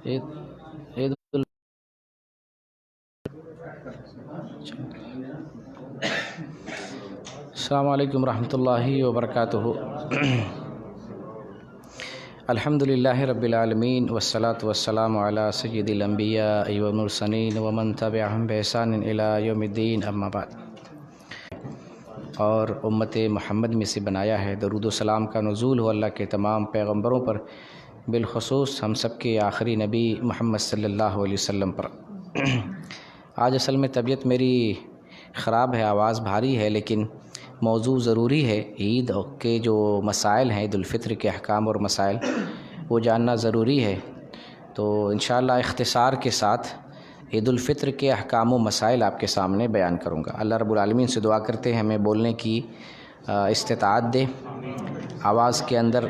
عید عید ال- السلام علیکم ورحمۃ اللہ وبرکاتہ۔ الحمد للہ رب العالمین والصلاة والسلام علی سید الانبیاء والمرسلین ومن تبعہم بإحسان الی یوم الدین، اما بعد۔ اور امت محمد میں سے بنایا ہے، درود و سلام کا نزول ہو اللہ کے تمام پیغمبروں پر، بالخصوص ہم سب کے آخری نبی محمد صلی اللہ علیہ وسلم پر۔ آج اصل میں طبیعت میری خراب ہے، آواز بھاری ہے، لیکن موضوع ضروری ہے۔ عید کے جو مسائل ہیں، عید الفطر کے احکام اور مسائل، وہ جاننا ضروری ہے۔ تو انشاءاللہ اختصار کے ساتھ عید الفطر کے احکام و مسائل آپ کے سامنے بیان کروں گا۔ اللہ رب العالمین سے دعا کرتے ہیں ہمیں بولنے کی استطاعت دے، آواز کے اندر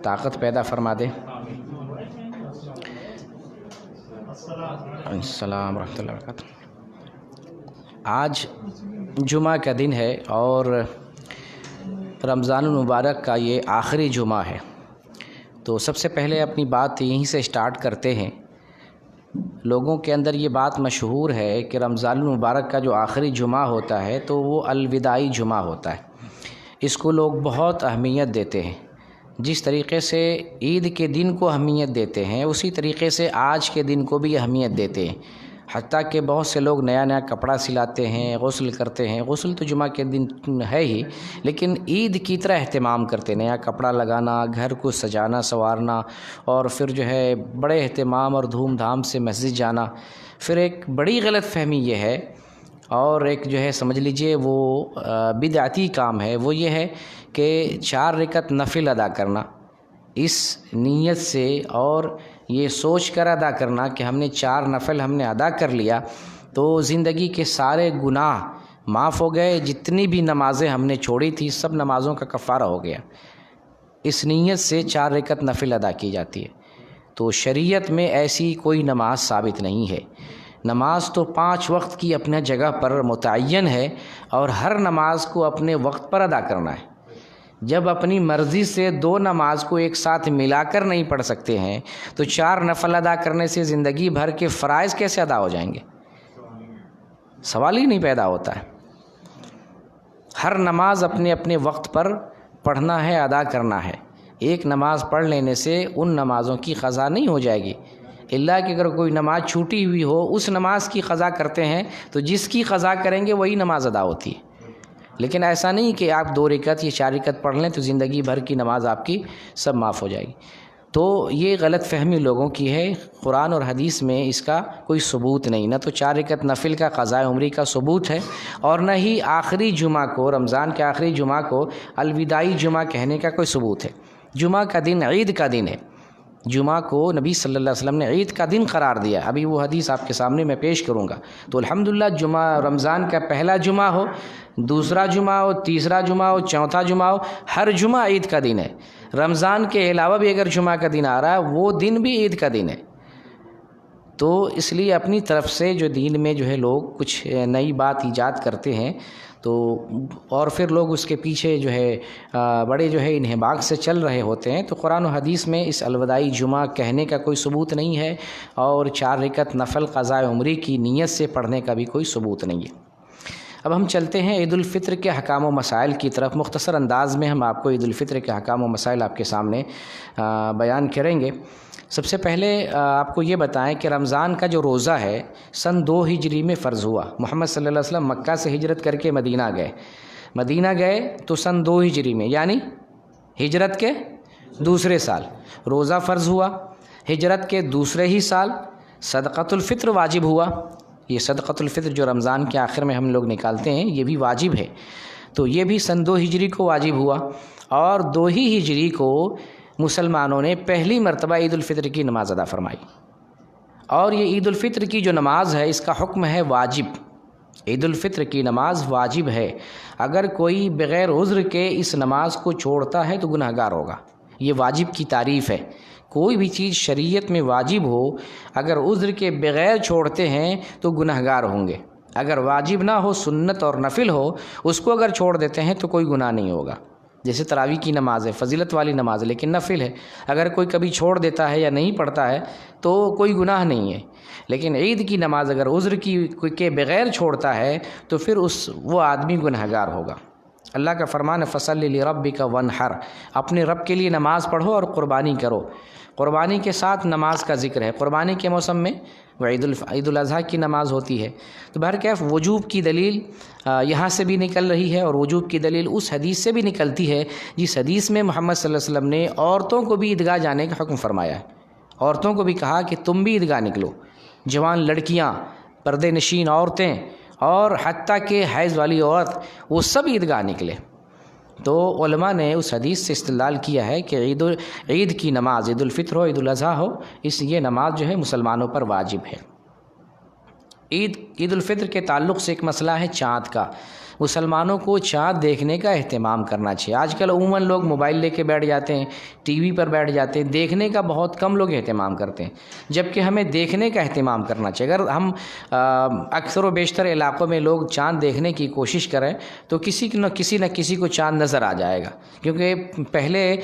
طاقت پیدا فرما دے۔ السلام ورحمۃ اللہ وبرکاتہ۔ آج جمعہ کا دن ہے اور رمضان المبارک کا یہ آخری جمعہ ہے، تو سب سے پہلے اپنی بات یہیں سے سٹارٹ کرتے ہیں۔ لوگوں کے اندر یہ بات مشہور ہے کہ رمضان المبارک کا جو آخری جمعہ ہوتا ہے تو وہ الوداعی جمعہ ہوتا ہے، اس کو لوگ بہت اہمیت دیتے ہیں۔ جس طریقے سے عید کے دن کو اہمیت دیتے ہیں، اسی طریقے سے آج کے دن کو بھی اہمیت دیتے ہیں۔ حتیٰ کہ بہت سے لوگ نیا نیا کپڑا سلاتے ہیں، غسل کرتے ہیں۔ غسل تو جمعہ کے دن ہے ہی، لیکن عید کی طرح اہتمام کرتے، نیا کپڑا لگانا، گھر کو سجانا سنوارنا، اور پھر جو ہے بڑے اہتمام اور دھوم دھام سے مسجد جانا۔ پھر ایک بڑی غلط فہمی یہ ہے، اور ایک جو ہے سمجھ لیجئے وہ بدعتی کام ہے، وہ یہ ہے کہ 4 رکعت نفل ادا کرنا، اس نیت سے اور یہ سوچ کر ادا کرنا کہ ہم نے 4 نفل ہم نے ادا کر لیا تو زندگی کے سارے گناہ معاف ہو گئے، جتنی بھی نمازیں ہم نے چھوڑی تھی سب نمازوں کا کفارہ ہو گیا۔ اس نیت سے 4 رکعت نفل ادا کی جاتی ہے، تو شریعت میں ایسی کوئی نماز ثابت نہیں ہے۔ نماز تو 5 وقت کی اپنے جگہ پر متعین ہے، اور ہر نماز کو اپنے وقت پر ادا کرنا ہے۔ جب اپنی مرضی سے 2 نماز کو ایک ساتھ ملا کر نہیں پڑھ سکتے ہیں تو 4 نفل ادا کرنے سے زندگی بھر کے فرائض کیسے ادا ہو جائیں گے؟ سوال ہی نہیں پیدا ہوتا ہے۔ ہر نماز اپنے اپنے وقت پر پڑھنا ہے، ادا کرنا ہے۔ ایک نماز پڑھ لینے سے ان نمازوں کی قضا نہیں ہو جائے گی، الا کہ اگر کوئی نماز چھوٹی ہوئی ہو اس نماز کی قضا کرتے ہیں تو جس کی قضا کریں گے وہی نماز ادا ہوتی ہے۔ لیکن ایسا نہیں کہ آپ 2 رکعت یا 4 رکعت پڑھ لیں تو زندگی بھر کی نماز آپ کی سب معاف ہو جائے گی۔ تو یہ غلط فہمی لوگوں کی ہے۔ قرآن اور حدیث میں اس کا کوئی ثبوت نہیں، نہ تو 4 رکعت نفل کا قضاء عمری کا ثبوت ہے، اور نہ ہی آخری جمعہ کو، رمضان کے آخری جمعہ کو الوداعی جمعہ کہنے کا کوئی ثبوت ہے۔ جمعہ کا دن عید کا دن ہے، جمعہ کو نبی صلی اللہ علیہ وسلم نے عید کا دن قرار دیا۔ ابھی وہ حدیث آپ کے سامنے میں پیش کروں گا۔ تو الحمدللہ جمعہ، رمضان کا پہلا جمعہ ہو، دوسرا جمعہ ہو، تیسرا جمعہ ہو، چوتھا جمعہ ہو، ہر جمعہ عید کا دن ہے۔ رمضان کے علاوہ بھی اگر جمعہ کا دن آ رہا ہے وہ دن بھی عید کا دن ہے۔ تو اس لیے اپنی طرف سے جو دین میں جو ہے لوگ کچھ نئی بات ایجاد کرتے ہیں، تو اور پھر لوگ اس کے پیچھے جو ہے بڑے جو ہے انہباق سے چل رہے ہوتے ہیں۔ تو قرآن و حدیث میں اس الوداعی جمعہ کہنے کا کوئی ثبوت نہیں ہے، اور 4 رکعت نفل قضاء عمری کی نیت سے پڑھنے کا بھی کوئی ثبوت نہیں ہے۔ اب ہم چلتے ہیں عید الفطر کے احکام و مسائل کی طرف۔ مختصر انداز میں ہم آپ کو عید الفطر کے احکام و مسائل آپ کے سامنے بیان کریں گے۔ سب سے پہلے آپ کو یہ بتائیں کہ رمضان کا جو روزہ ہے سن 2 ہجری میں فرض ہوا۔ محمد صلی اللہ علیہ وسلم مکہ سے ہجرت کر کے مدینہ گئے تو سن 2 ہجری میں، یعنی ہجرت کے دوسرے سال روزہ فرض ہوا۔ ہجرت کے دوسرے ہی سال صدقۃ الفطر واجب ہوا۔ یہ صدقۃ الفطر جو رمضان کے آخر میں ہم لوگ نکالتے ہیں یہ بھی واجب ہے، تو یہ بھی سن 2 ہجری کو واجب ہوا۔ اور 2 ہی ہجری کو مسلمانوں نے پہلی مرتبہ عید الفطر کی نماز ادا فرمائی، اور یہ عید الفطر کی جو نماز ہے اس کا حکم ہے واجب۔ عید الفطر کی نماز واجب ہے، اگر کوئی بغیر عذر کے اس نماز کو چھوڑتا ہے تو گناہ گار ہوگا۔ یہ واجب کی تعریف ہے۔ کوئی بھی چیز شریعت میں واجب ہو، اگر عذر کے بغیر چھوڑتے ہیں تو گناہ گار ہوں گے۔ اگر واجب نہ ہو، سنت اور نفل ہو، اس کو اگر چھوڑ دیتے ہیں تو کوئی گناہ نہیں ہوگا۔ جیسے تراویح کی نماز ہے، فضیلت والی نماز ہے لیکن نفل ہے، اگر کوئی کبھی چھوڑ دیتا ہے یا نہیں پڑھتا ہے تو کوئی گناہ نہیں ہے، لیکن عید کی نماز اگر عذر کے بغیر چھوڑتا ہے تو پھر وہ آدمی گنہگار ہوگا۔ اللہ کا فرمان ہے فصلی لربک وانحر، اپنے رب کے لیے نماز پڑھو اور قربانی کرو۔ قربانی کے ساتھ نماز کا ذکر ہے، قربانی کے موسم میں عید الاضحیٰ کی نماز ہوتی ہے۔ تو بہرکیف وجوب کی دلیل یہاں سے بھی نکل رہی ہے، اور وجوب کی دلیل اس حدیث سے بھی نکلتی ہے جس حدیث میں محمد صلی اللہ علیہ وسلم نے عورتوں کو بھی عیدگاہ جانے کا حکم فرمایا ہے۔ عورتوں کو بھی کہا کہ تم بھی عیدگاہ نکلو، جوان لڑکیاں، پردے نشین عورتیں، اور حتیٰ کہ حیض والی عورت، وہ سب عیدگاہ نکلے۔ تو علماء نے اس حدیث سے استدلال کیا ہے کہ عید کی نماز، عید الفطر ہو، عید الاضحیٰ ہو، یہ نماز جو ہے مسلمانوں پر واجب ہے۔ عید الفطر کے تعلق سے ایک مسئلہ ہے چاند کا۔ مسلمانوں کو چاند دیکھنے کا اہتمام کرنا چاہیے۔ آج کل عموماً لوگ موبائل لے کے بیٹھ جاتے ہیں، ٹی وی پر بیٹھ جاتے ہیں، دیکھنے کا بہت کم لوگ اہتمام کرتے ہیں، جبکہ ہمیں دیکھنے کا اہتمام کرنا چاہیے۔ اگر ہم اکثر و بیشتر علاقوں میں لوگ چاند دیکھنے کی کوشش کریں تو کسی نہ کسی کو چاند نظر آ جائے گا، کیونکہ پہلے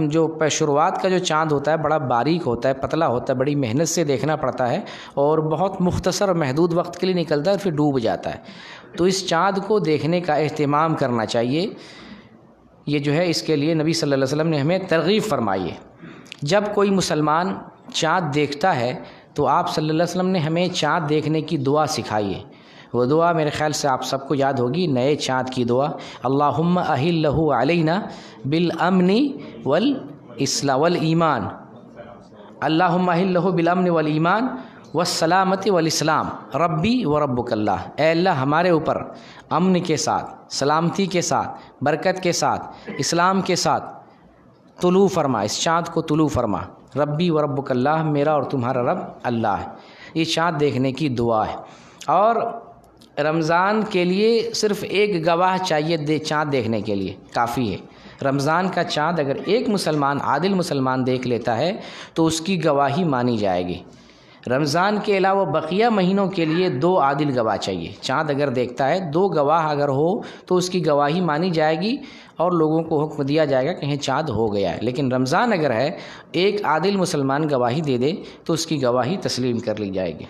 جو شروعات کا جو چاند ہوتا ہے بڑا باریک ہوتا ہے، پتلا ہوتا ہے، بڑی محنت سے دیکھنا پڑتا ہے اور بہت مختصر اور محدود وقت کے لیے نکلتا ہے اور پھر ڈوب جاتا ہے۔ تو اس چاند کو دیکھنے کا اہتمام کرنا چاہیے۔ یہ جو ہے اس کے لیے نبی صلی اللہ علیہ وسلم نے ہمیں ترغیب فرمائی ہے۔ جب کوئی مسلمان چاند دیکھتا ہے تو آپ صلی اللہ علیہ وسلم نے ہمیں چاند دیکھنے کی دعا سکھائی ہے۔ وہ دعا میرے خیال سے آپ سب کو یاد ہوگی، نئے چاند کی دعا، اللہم اہلہ علینا بالامن والایمان، اللہم اہلہ بالامن والایمان والسلامتی والاسلام ربی و ربک اللہ۔ اے اللہ ہمارے اوپر امن کے ساتھ، سلامتی کے ساتھ، برکت کے ساتھ، اسلام کے ساتھ طلوع فرما، اس چاند کو طلوع فرما، ربی و ربک اللہ، میرا اور تمہارا رب اللہ ہے۔ یہ چاند دیکھنے کی دعا ہے۔ اور رمضان کے لیے صرف ایک گواہ چاہیے چاند دیکھنے کے لیے، کافی ہے۔ رمضان کا چاند اگر ایک مسلمان، عادل مسلمان دیکھ لیتا ہے تو اس کی گواہی مانی جائے گی۔ رمضان کے علاوہ بقیہ مہینوں کے لیے 2 عادل گواہ چاہیے۔ چاند اگر دیکھتا ہے 2 گواہ اگر ہو تو اس کی گواہی مانی جائے گی اور لوگوں کو حکم دیا جائے گا کہ یہ چاند ہو گیا ہے۔ لیکن رمضان اگر ہے، ایک عادل مسلمان گواہی دے دے تو اس کی گواہی تسلیم کر لی جائے گی۔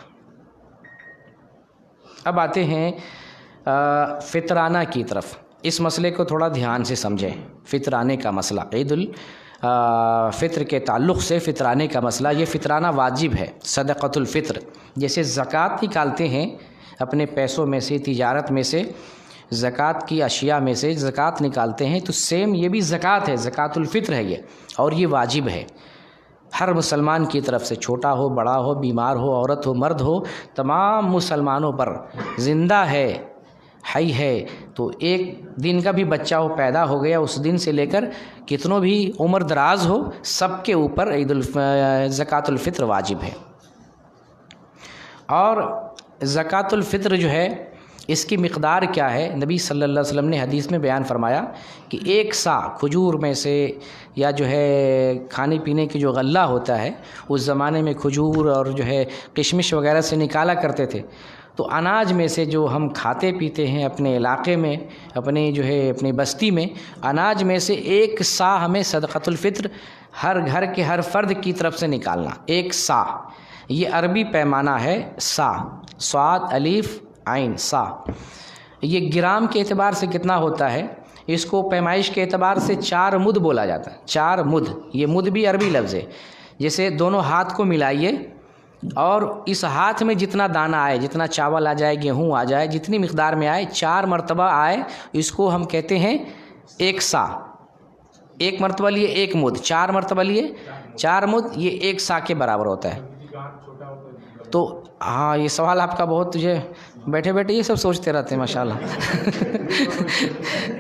اب آتے ہیں فطرانہ کی طرف۔ اس مسئلے کو تھوڑا دھیان سے سمجھیں۔ فطرانے کا مسئلہ، عید الفطر کے تعلق سے فطرانے کا مسئلہ، یہ فطرانہ واجب ہے۔ صدقۃ الفطر، جیسے زکوٰۃ نکالتے ہیں اپنے پیسوں میں سے، تجارت میں سے، زکوٰۃ کی اشیاء میں سے زکوٰۃ نکالتے ہیں، تو سیم یہ بھی زکوٰۃ ہے، زکوٰۃ الفطر ہے یہ، اور یہ واجب ہے ہر مسلمان کی طرف سے، چھوٹا ہو، بڑا ہو، بیمار ہو، عورت ہو، مرد ہو، تمام مسلمانوں پر زندہ ہے، حی ہے۔ تو ایک دن کا بھی بچہ ہو، پیدا ہو گیا، اس دن سے لے کر کتنوں بھی عمر دراز ہو، سب کے اوپر زکوٰۃ الفطر واجب ہے۔ اور زکوٰۃ الفطر جو ہے اس کی مقدار کیا ہے؟ نبی صلی اللہ علیہ وسلم نے حدیث میں بیان فرمایا کہ 1 سا کھجور میں سے، یا جو ہے کھانے پینے کی جو غلہ ہوتا ہے، اس زمانے میں کھجور اور جو ہے کشمش وغیرہ سے نکالا کرتے تھے، تو اناج میں سے جو ہم کھاتے پیتے ہیں اپنے علاقے میں، اپنی بستی میں، اناج میں سے 1 سا ہمیں صدقۃ الفطر ہر گھر کے ہر فرد کی طرف سے نکالنا۔ 1 سا، یہ عربی پیمانہ ہے، سا، صاد الف عین، سا۔ یہ گرام کے اعتبار سے کتنا ہوتا ہے؟ اس کو پیمائش کے اعتبار سے 4 مد بولا جاتا ہے۔ 4 مد، یہ مد بھی عربی لفظ ہے۔ جیسے دونوں ہاتھ کو ملائیے اور اس ہاتھ میں جتنا دانہ آئے، جتنا چاول آ جائے، گیہوں آ جائے، جتنی مقدار میں آئے، 4 مرتبہ آئے، اس کو ہم کہتے ہیں 1 سا۔ 1 مرتبہ لیے 1 مد، 4 مرتبہ لیے 4 مد، یہ 1 سا کے برابر ہوتا ہے۔ تو ہاں، یہ سوال آپ کا بہت، تجھے بیٹھے بیٹھے یہ سب سوچتے رہتے ہیں ماشاءاللہ۔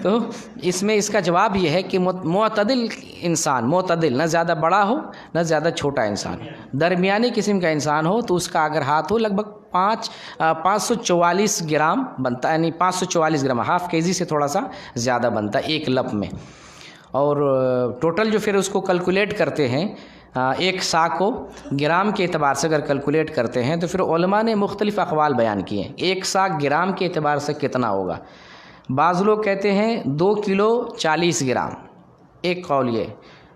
تو اس میں اس کا جواب یہ ہے کہ معتدل انسان، معتدل، نہ زیادہ بڑا ہو نہ زیادہ چھوٹا انسان، درمیانی قسم کا انسان ہو، تو اس کا اگر ہاتھ ہو، لگ بھگ 544 گرام بنتا ہے، یعنی 544 گرام، ½ kg سے تھوڑا سا زیادہ بنتا ہے ایک لپ میں۔ اور ٹوٹل جو پھر اس کو کیلکولیٹ کرتے ہیں، 1 سا کو گرام کے اعتبار سے اگر کیلکولیٹ کرتے ہیں تو پھر علماء نے مختلف اقوال بیان کیے ہیں۔ 1 سا گرام کے اعتبار سے کتنا ہوگا؟ بعض لوگ کہتے ہیں 2 کلو 40 گرام، ایک قول یہ،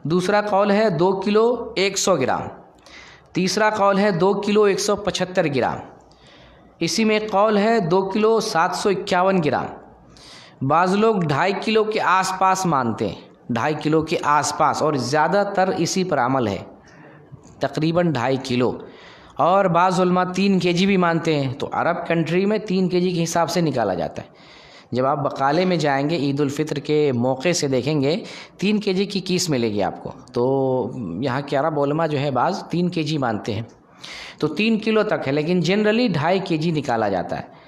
دوسرا قول ہے 2 کلو 100 گرام، تیسرا قول ہے 2 کلو 175 گرام، اسی میں ایک قول ہے 2 کلو 751 گرام۔ بعض لوگ 2.5 کلو کے آس پاس مانتے ہیں، 2.5 کلو کے آس پاس، اور زیادہ تر اسی پر عمل ہے، تقریباً 2.5 کلو۔ اور بعض علماء 3 kg بھی مانتے ہیں، تو عرب کنٹری میں 3 kg کے حساب سے نکالا جاتا ہے۔ جب آپ بقالے میں جائیں گے عید الفطر کے موقع سے دیکھیں گے 3 kg کی کیس ملے گی آپ کو، تو یہاں کے عرب علماء جو ہے بعض 3 kg مانتے ہیں، تو 3 کلو تک ہے، لیکن جنرلی 2.5 kg نکالا جاتا ہے۔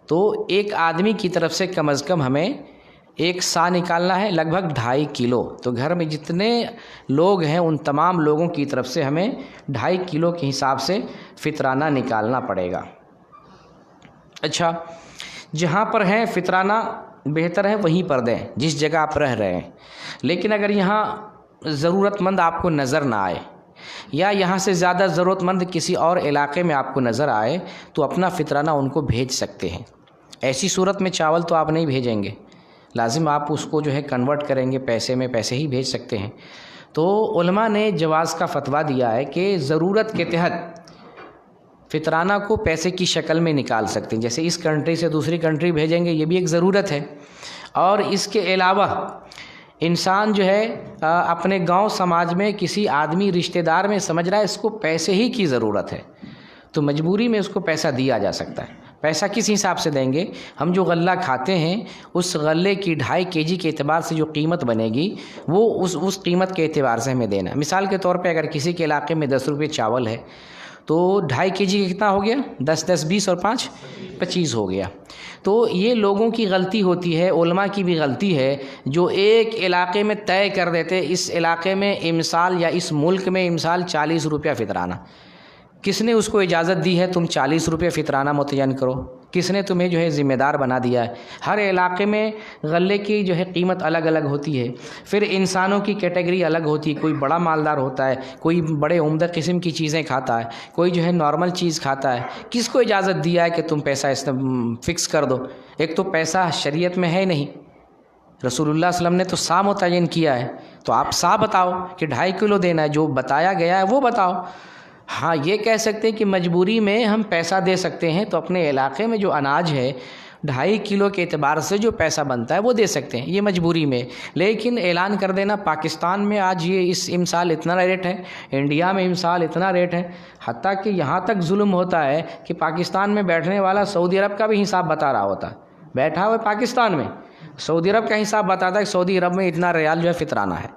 تو ایک آدمی کی طرف سے کم از کم ہمیں 1 سا نکالنا ہے، لگ بھگ 2.5 کلو۔ تو گھر میں جتنے لوگ ہیں ان تمام لوگوں کی طرف سے ہمیں 2.5 کلو کے حساب سے فطرانہ نکالنا پڑے گا۔ اچھا، جہاں پر ہیں فطرانہ بہتر ہے وہیں پر دیں جس جگہ آپ رہ رہے ہیں، لیکن اگر یہاں ضرورت مند آپ کو نظر نہ آئے، یا یہاں سے زیادہ ضرورت مند کسی اور علاقے میں آپ کو نظر آئے، تو اپنا فطرانہ ان کو بھیج سکتے ہیں۔ ایسی صورت میں چاول تو آپ نہیں بھیجیں گے، لازم آپ اس کو جو ہے کنورٹ کریں گے پیسے میں، پیسے ہی بھیج سکتے ہیں۔ تو علماء نے جواز کا فتویٰ دیا ہے کہ ضرورت کے تحت فطرانہ کو پیسے کی شکل میں نکال سکتے ہیں، جیسے اس کنٹری سے دوسری کنٹری بھیجیں گے، یہ بھی ایک ضرورت ہے۔ اور اس کے علاوہ انسان جو ہے اپنے گاؤں سماج میں کسی آدمی رشتہ دار میں سمجھ رہا ہے اس کو پیسے ہی کی ضرورت ہے، تو مجبوری میں اس کو پیسہ دیا جا سکتا ہے۔ پیسہ کس حساب سے دیں گے؟ ہم جو غلہ کھاتے ہیں اس غلے کی 2.5 kg کے اعتبار سے جو قیمت بنے گی وہ اس قیمت کے اعتبار سے ہمیں دینا ہے۔ مثال کے طور پہ اگر کسی کے علاقے میں 10 روپے چاول ہے تو 2.5 kg کا کتنا ہو گیا؟ 10 10 20 اور 5 25 ہو گیا۔ تو یہ لوگوں کی غلطی ہوتی ہے، علماء کی بھی غلطی ہے، جو ایک علاقے میں طے کر دیتے اس علاقے میں امسال یا اس ملک میں امسال 40 روپیہ فطرانہ۔ کس نے اس کو اجازت دی ہے تم 40 روپے فطرانہ متعین کرو؟ کس نے تمہیں جو ہے ذمہ دار بنا دیا ہے؟ ہر علاقے میں غلے کی جو ہے قیمت الگ الگ ہوتی ہے، پھر انسانوں کی کیٹیگری الگ ہوتی ہے، کوئی بڑا مالدار ہوتا ہے، کوئی بڑے عمدہ قسم کی چیزیں کھاتا ہے، کوئی جو ہے نارمل چیز کھاتا ہے۔ کس کو اجازت دیا ہے کہ تم پیسہ فکس کر دو؟ ایک تو پیسہ شریعت میں ہے نہیں، رسول اللہ صلی اللہ علیہ وسلم نے تو سا متعین کیا ہے، تو آپ سا بتاؤ کہ 2.5 کلو دینا ہے، جو بتایا گیا ہے وہ بتاؤ۔ ہاں یہ کہہ سکتے ہیں کہ مجبوری میں ہم پیسہ دے سکتے ہیں، تو اپنے علاقے میں جو اناج ہے 2.5 کلو کے اعتبار سے جو پیسہ بنتا ہے وہ دے سکتے ہیں، یہ مجبوری میں۔ لیکن اعلان کر دینا پاکستان میں آج یہ اس امسال اتنا ریٹ ہے، انڈیا میں امسال اتنا ریٹ ہے، حتیٰ کہ یہاں تک ظلم ہوتا ہے کہ پاکستان میں بیٹھنے والا سعودی عرب کا بھی حساب بتا رہا ہوتا ہے، بیٹھا ہوا پاکستان میں سعودی عرب کا حساب بتاتا ہے کہ سعودی عرب میں اتنا ریال جو ہے فطرانہ ہے۔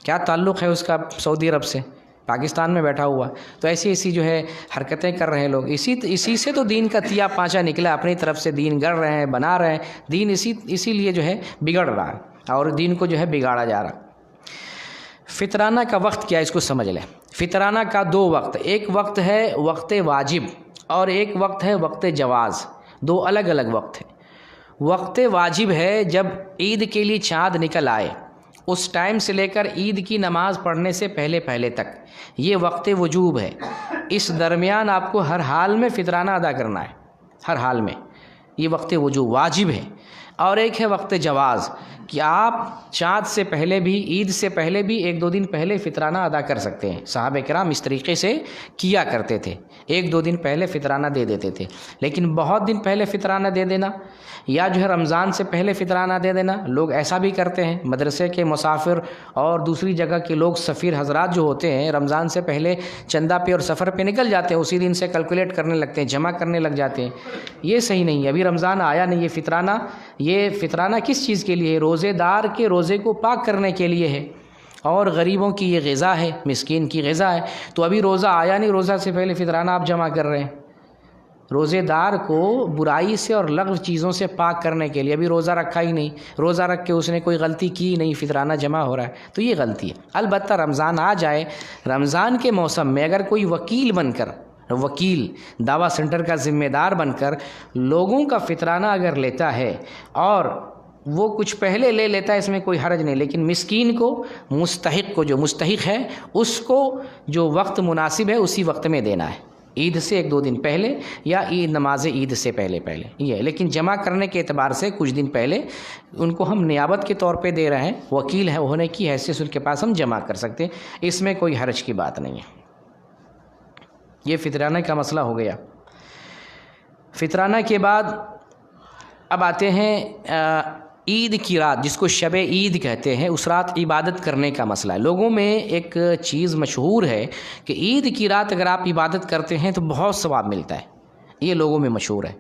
کیا تعلق ہے اس کا سعودی عرب سے؟ پاکستان میں بیٹھا ہوا۔ تو ایسی جو ہے حرکتیں کر رہے ہیں لوگ، اسی سے تو دین کا تیا پانچا نکلا، اپنی طرف سے دین گڑھ رہے ہیں، بنا رہے ہیں دین، اسی لیے جو ہے بگڑ رہا ہے اور دین کو جو ہے بگاڑا جا رہا۔ فطرانہ کا وقت کیا ہے اس کو سمجھ لیں۔ فطرانہ کا 2 وقت، ایک وقت ہے وقت واجب اور ایک وقت ہے وقت جواز، 2 الگ الگ وقت ہیں۔ وقت واجب ہے جب عید کے لیے چاند نکل آئے، اس ٹائم سے لے کر عید کی نماز پڑھنے سے پہلے تک، یہ وقت وجوب ہے۔ اس درمیان آپ کو ہر حال میں فطرانہ ادا کرنا ہے، ہر حال میں، یہ وقت وجوب واجب ہے۔ اور ایک ہے وقت جواز، کہ آپ چاند سے پہلے بھی، عید سے پہلے بھی 1-2 دن پہلے فطرانہ ادا کر سکتے ہیں۔ صحابہ کرام اس طریقے سے کیا کرتے تھے، 1-2 دن پہلے فطرانہ دے دیتے تھے۔ لیکن بہت دن پہلے فطرانہ دے دینا یا جو ہے رمضان سے پہلے فطرانہ دے دینا، لوگ ایسا بھی کرتے ہیں۔ مدرسے کے مسافر اور دوسری جگہ کے لوگ، سفیر حضرات جو ہوتے ہیں، رمضان سے پہلے چندہ پہ اور سفر پہ نکل جاتے ہیں، اسی دن سے کیلکولیٹ کرنے لگتے ہیں، جمع کرنے لگ جاتے ہیں۔ یہ صحیح نہیں ہے، ابھی رمضان آیا نہیں۔ یہ فطرانہ کس چیز کے لیے ہے؟ روزے دار کے روزے کو پاک کرنے کے لیے ہے، اور غریبوں کی یہ غذا ہے، مسکین کی غذا ہے۔ تو ابھی روزہ آیا نہیں، روزہ سے پہلے فطرانہ آپ جمع کر رہے ہیں، روزے دار کو برائی سے اور لغو چیزوں سے پاک کرنے کے لیے۔ ابھی روزہ رکھا ہی نہیں، روزہ رکھ کے اس نے کوئی غلطی کی نہیں، فطرانہ جمع ہو رہا ہے، تو یہ غلطی ہے۔ البتہ رمضان آ جائے، رمضان کے موسم میں اگر کوئی وکیل بن کر، دعویٰ سینٹر کا ذمہ دار بن کر لوگوں کا فطرانہ اگر لیتا ہے، اور وہ کچھ پہلے لے لیتا ہے، اس میں کوئی حرج نہیں، لیکن مسکین کو، مستحق کو، جو مستحق ہے اس کو جو وقت مناسب ہے اسی وقت میں دینا ہے۔ عید سے 1-2 دن پہلے یا نماز عید سے پہلے یہ ہے، لیکن جمع کرنے کے اعتبار سے کچھ دن پہلے ان کو ہم نیابت کے طور پہ دے رہے ہیں، وکیل ہے ہونے کی حیثیت ان کے پاس ہم جمع کر سکتے ہیں، اس میں کوئی حرج کی بات نہیں ہے۔ یہ فطرانہ کا مسئلہ ہو گیا۔ فطرانہ کے بعد اب آتے ہیں عید کی رات، جس کو شب عید کہتے ہیں، اس رات عبادت کرنے کا مسئلہ ہے۔ لوگوں میں ایک چیز مشہور ہے کہ عید کی رات اگر آپ عبادت کرتے ہیں تو بہت ثواب ملتا ہے، یہ لوگوں میں مشہور ہے۔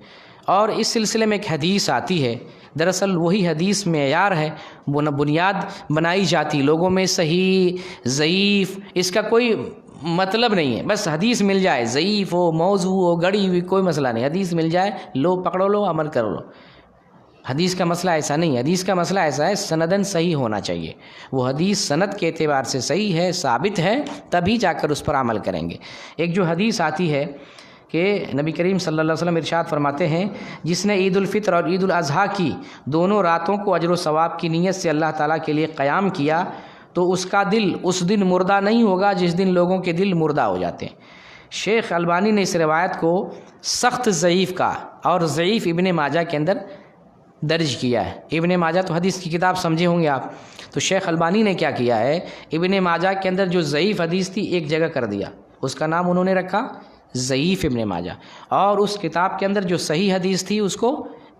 اور اس سلسلے میں ایک حدیث آتی ہے، دراصل وہی حدیث معیار ہے، بنیاد بنائی جاتی، لوگوں میں صحیح ضعیف اس کا کوئی مطلب نہیں ہے، بس حدیث مل جائے، ضعیف ہو، موضوع ہو، گڑی ہوئی، کوئی مسئلہ نہیں، حدیث مل جائے لو پکڑو لو عمل کر لو۔ حدیث کا مسئلہ ایسا نہیں ہے، حدیث کا مسئلہ ایسا ہے سندن صحیح ہونا چاہیے، وہ حدیث سند کے اعتبار سے صحیح ہے، ثابت ہے، تبھی جا کر اس پر عمل کریں گے۔ ایک جو حدیث آتی ہے کہ نبی کریم صلی اللہ علیہ وسلم ارشاد فرماتے ہیں، جس نے عید الفطر اور عید الاضحیٰ کی دونوں راتوں کو اجر و ثواب کی نیت سے اللہ تعالیٰ کے لیے قیام کیا تو اس کا دل اس دن مردہ نہیں ہوگا جس دن لوگوں کے دل مردہ ہو جاتے ہیں۔ شیخ البانی نے اس روایت کو سخت ضعیف کا اور ضعیف ابن ماجہ کے اندر درج کیا ہے۔ ابن ماجہ تو حدیث کی کتاب سمجھے ہوں گے آپ، تو شیخ البانی نے کیا کیا ہے، ابن ماجہ کے اندر جو ضعیف حدیث تھی ایک جگہ کر دیا، اس کا نام انہوں نے رکھا ضعیف ابن ماجہ، اور اس کتاب کے اندر جو صحیح حدیث تھی اس کو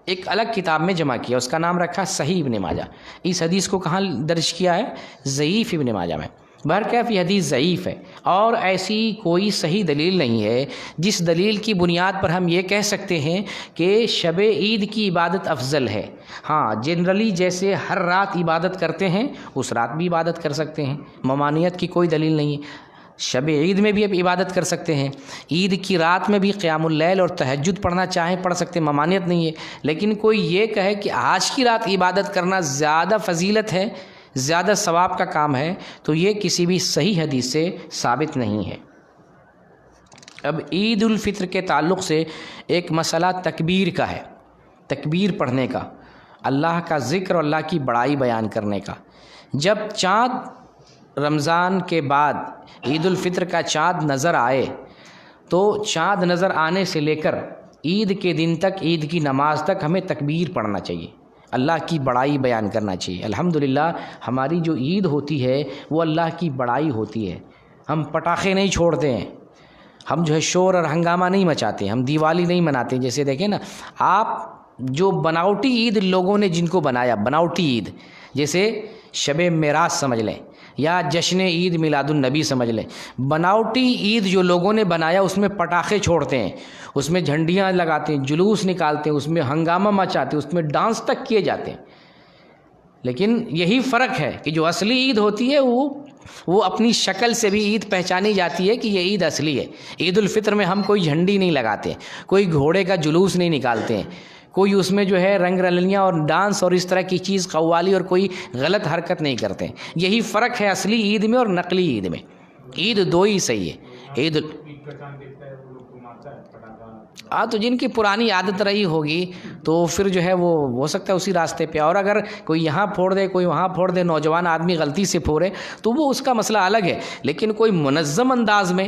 ایک الگ کتاب میں جمع کیا، اس کا نام رکھا صحیح ابن ماجہ۔ اس حدیث کو کہاں درج کیا ہے؟ ضعیف ابن ماجہ میں۔ بہرکیف یہ حدیث ضعیف ہے اور ایسی کوئی صحیح دلیل نہیں ہے جس دلیل کی بنیاد پر ہم یہ کہہ سکتے ہیں کہ شب عید کی عبادت افضل ہے۔ ہاں، جنرلی جیسے ہر رات عبادت کرتے ہیں اس رات بھی عبادت کر سکتے ہیں، ممانعت کی کوئی دلیل نہیں ہے۔ شب عید میں بھی اب عبادت کر سکتے ہیں، عید کی رات میں بھی قیام اللیل اور تہجد پڑھنا چاہیں پڑھ سکتے ہیں، ممانعت نہیں ہے۔ لیکن کوئی یہ کہے کہ آج کی رات عبادت کرنا زیادہ فضیلت ہے، زیادہ ثواب کا کام ہے، تو یہ کسی بھی صحیح حدیث سے ثابت نہیں ہے۔ اب عید الفطر کے تعلق سے ایک مسئلہ تکبیر کا ہے، تکبیر پڑھنے کا، اللہ کا ذکر اور اللہ کی بڑائی بیان کرنے کا۔ جب چاند رمضان کے بعد عید الفطر کا چاند نظر آئے تو چاند نظر آنے سے لے کر عید کے دن تک، عید کی نماز تک ہمیں تکبیر پڑھنا چاہیے، اللہ کی بڑائی بیان کرنا چاہیے۔ الحمدللہ ہماری جو عید ہوتی ہے وہ اللہ کی بڑائی ہوتی ہے، ہم پٹاخے نہیں چھوڑتے ہیں، ہم جو ہے شور اور ہنگامہ نہیں مچاتے، ہم دیوالی نہیں مناتے۔ جیسے دیکھیں نا آپ، جو بناوٹی عید لوگوں نے جن کو بنایا، بناوٹی عید، جیسے شب معراج سمجھ لیں یا جشن عید میلاد النبی سمجھ لیں، بناوٹی عید جو لوگوں نے بنایا اس میں پٹاخے چھوڑتے ہیں، اس میں جھنڈیاں لگاتے ہیں، جلوس نکالتے ہیں، اس میں ہنگامہ مچاتے ہیں، اس میں ڈانس تک کیے جاتے ہیں۔ لیکن یہی فرق ہے کہ جو اصلی عید ہوتی ہے وہ اپنی شکل سے بھی عید پہچانی جاتی ہے کہ یہ عید اصلی ہے۔ عید الفطر میں ہم کوئی جھنڈی نہیں لگاتے، کوئی گھوڑے کا جلوس نہیں نکالتے ہیں، کوئی اس میں جو ہے رنگ رلنیاں اور ڈانس اور اس طرح کی چیز، قوالی اور کوئی غلط حرکت نہیں کرتے۔ یہی فرق ہے اصلی عید میں اور نقلی عید میں۔ عید دو ہی صحیح ہے، عید تو جن کی پرانی عادت رہی ہوگی تو پھر جو ہے وہ ہو سکتا ہے اسی راستے پہ، اور اگر کوئی یہاں پھوڑ دے کوئی وہاں پھوڑ دے، نوجوان آدمی غلطی سے پھوڑے تو وہ اس کا مسئلہ الگ ہے۔ لیکن کوئی منظم انداز میں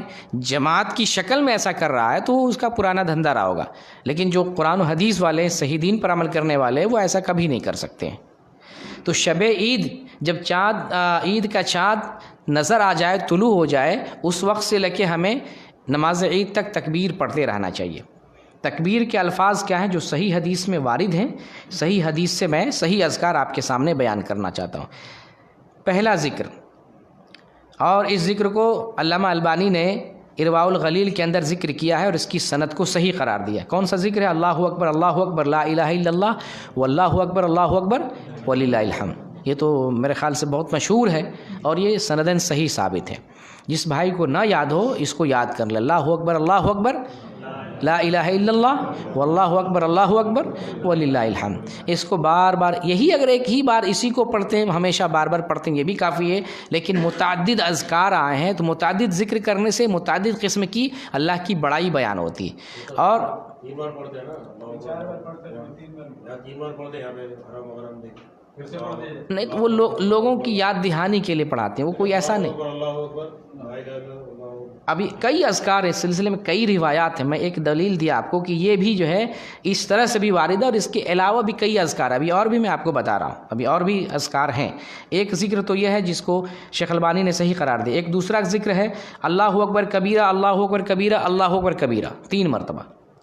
جماعت کی شکل میں ایسا کر رہا ہے تو وہ اس کا پرانا دھندا رہا ہوگا۔ لیکن جو قرآن و حدیث والے، صحیح دین پر عمل کرنے والے، وہ ایسا کبھی نہیں کر سکتے ہیں۔ تو شب عید، جب عید کا چاند نظر آ جائے، طلوع ہو جائے، اس وقت سے لے کے ہمیں نماز عید تک تکبیر پڑھتے رہنا چاہیے۔ تکبیر کے الفاظ کیا ہیں جو صحیح حدیث میں وارد ہیں؟ صحیح حدیث سے میں صحیح اذکار آپ کے سامنے بیان کرنا چاہتا ہوں۔ پہلا ذکر، اور اس ذکر کو علامہ البانی نے ارواء الغلیل کے اندر ذکر کیا ہے اور اس کی سند کو صحیح قرار دیا ہے۔ کون سا ذکر ہے؟ اللہ اکبر، اللہ اکبر، لا الہ الا اللہ، واللہ اکبر، اللہ اکبر، وللہ الحمد۔ یہ تو میرے خیال سے بہت مشہور ہے اور یہ سندن صحیح ثابت ہے۔ جس بھائی کو نہ یاد ہو اس کو یاد کر لے، اللہ اکبر، اللہ اکبر، لا الہ الا اللہ، واللہ اکبر، اللہ اکبر، وللہ الحمد۔ اس کو بار بار، یہی اگر ایک ہی بار اسی کو پڑھتے ہیں، ہمیشہ بار بار پڑھتے ہیں، یہ بھی کافی ہے۔ لیکن متعدد اذکار آئے ہیں تو متعدد ذکر کرنے سے متعدد قسم کی اللہ کی بڑائی بیان ہوتی ہے۔ اور نہیں تو وہ لوگوں کی یاد دہانی کے لیے پڑھاتے ہیں، وہ کوئی ایسا نہیں۔ ابھی کئی اذکار اس سلسلے میں کئی روایات ہیں، میں ایک دلیل دیا آپ کو کہ یہ بھی جو ہے اس طرح سے بھی وارد ہے، اور اس کے علاوہ بھی کئی اذکار، ابھی اور بھی میں آپ کو بتا رہا ہوں، ابھی اور بھی اذکار ہیں۔ ایک ذکر تو یہ ہے جس کو شیخ البانی نے صحیح قرار دیا، ایک دوسرا ذکر ہے اللہ اکبر کبیرہ، اللہ اکبر کبیرہ، اللہ اکبر کبیرہ، 3 مرتبہ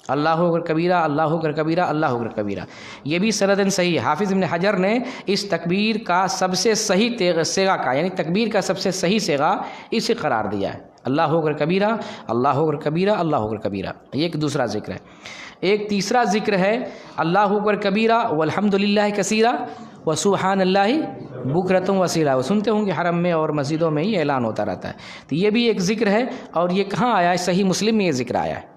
اللہ اکبر کبیرہ، اللہ اکبر کبیرہ، اللہ اکبر کبیرہ۔ یہ بھی سندن صحیح ہے۔ حافظ ابن حجر نے اس تکبیر کا سب سے صحیح صیغہ کا، یعنی تکبیر کا سب سے صحیح صیغہ اسے قرار دیا ہے، اللہ اکبر کبیرہ، اللہ اکبر کبیرہ، اللہ اکبر کبیرہ۔ یہ ایک دوسرا ذکر ہے۔ ایک تیسرا ذکر ہے اللہ اکبر کبیرہ والحمد للہ کثیرہ وسبحان اللہ بکرۃ وصیلا، وہ سنتے ہوں گے حرم میں اور مسجدوں میں ہی اعلان ہوتا رہتا ہے۔ تو یہ بھی ایک ذکر ہے، اور یہ کہاں آیا ہے؟ صحیح مسلم میں یہ ذکر آیا ہے۔